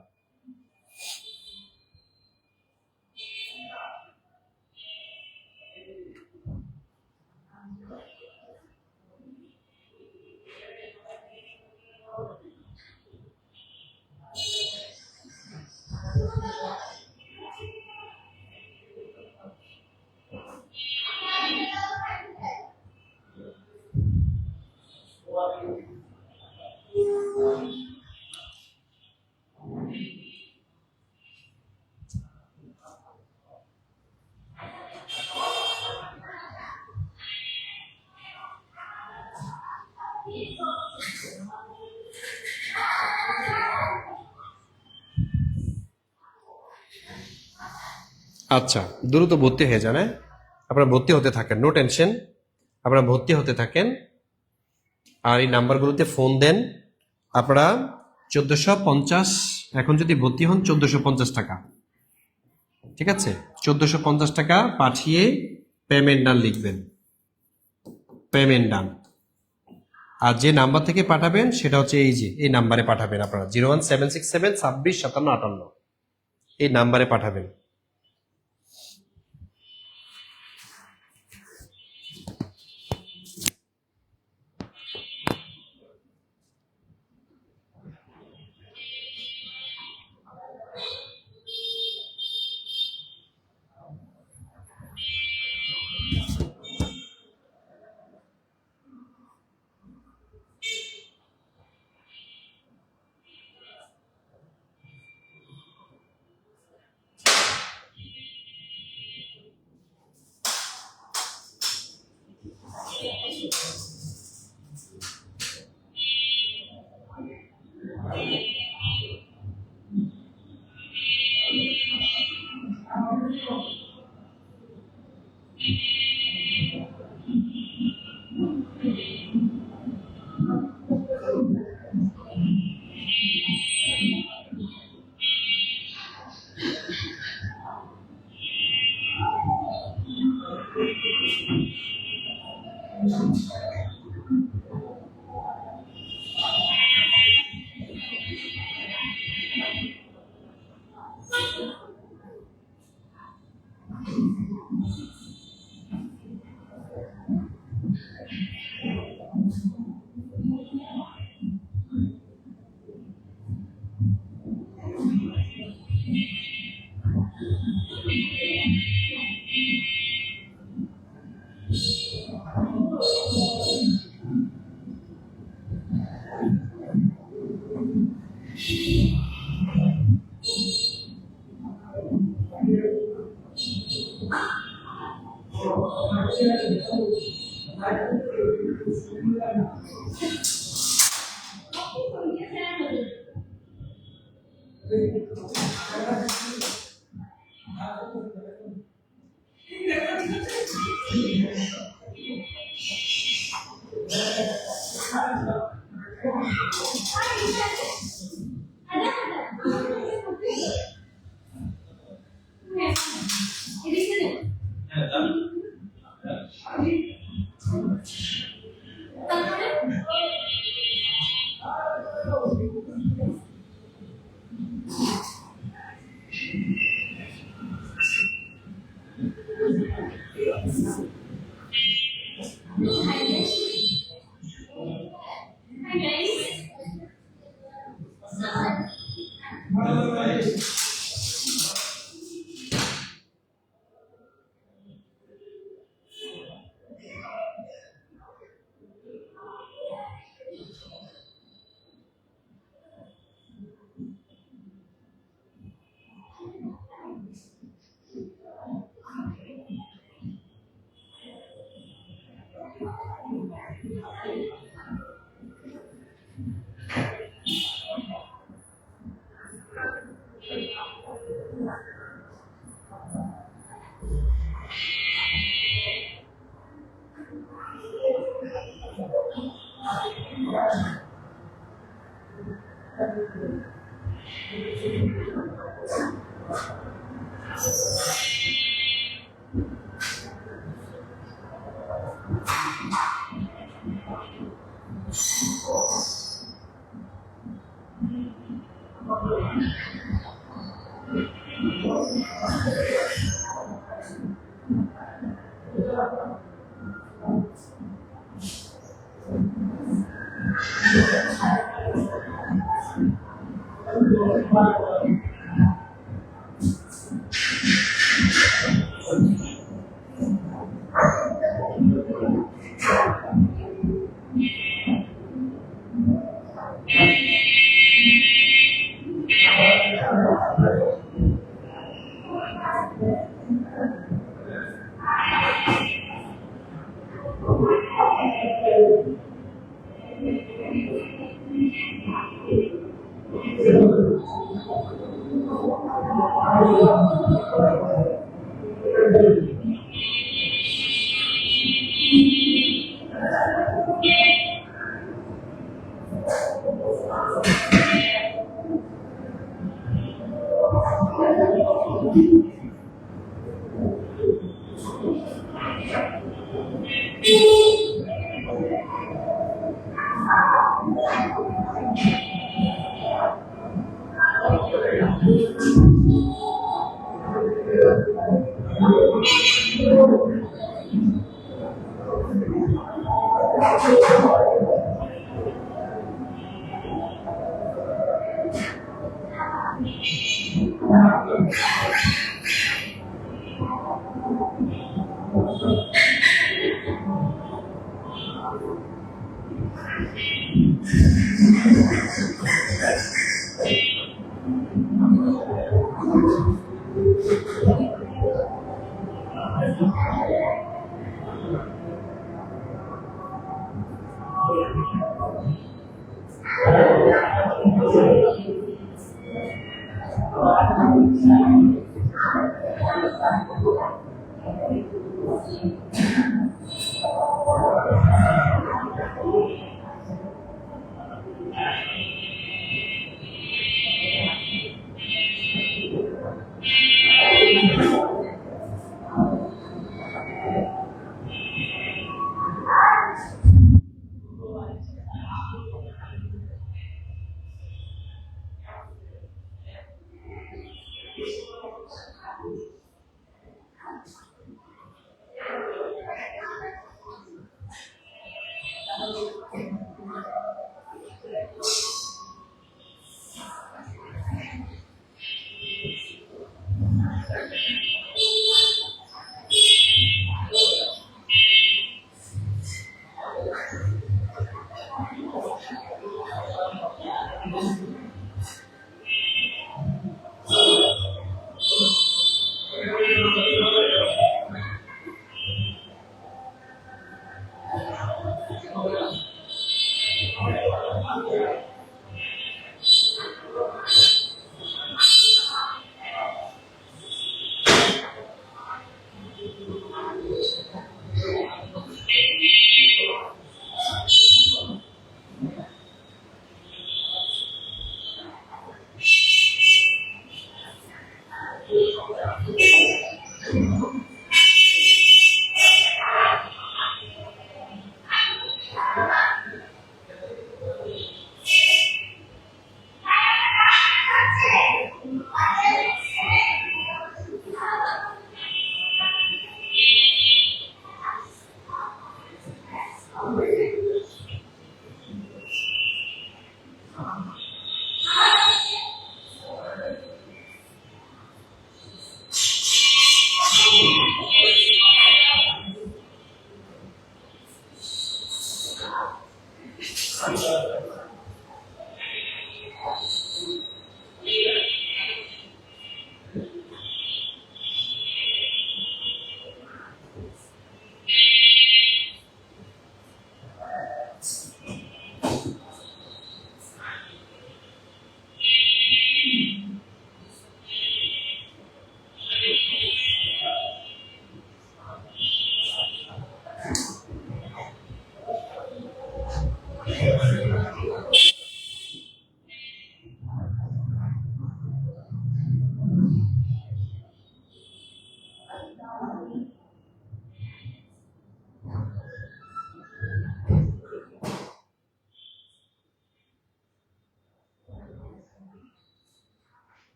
আচ্ছা, দ্রুত ভর্তি হয়ে যান, হ্যাঁ? আপনারা ভর্তি হতে থাকেন, নো টেনশন, আপনারা ভর্তি হতে থাকেন। আর এই নাম্বারগুলোতে ফোন দেন, আপনারা 1450, এখন যদি ভর্তি হন 1450 টাকা, ঠিক আছে? 1450 টাকা পাঠিয়ে পেমেন্ট ডান লিখবেন, পেমেন্ট ডান। আর যে নাম্বার থেকে পাঠাবেন সেটা হচ্ছে এই নাম্বারে পাঠাবেন আপনারা, 01767265758, এই নাম্বারে পাঠাবেন।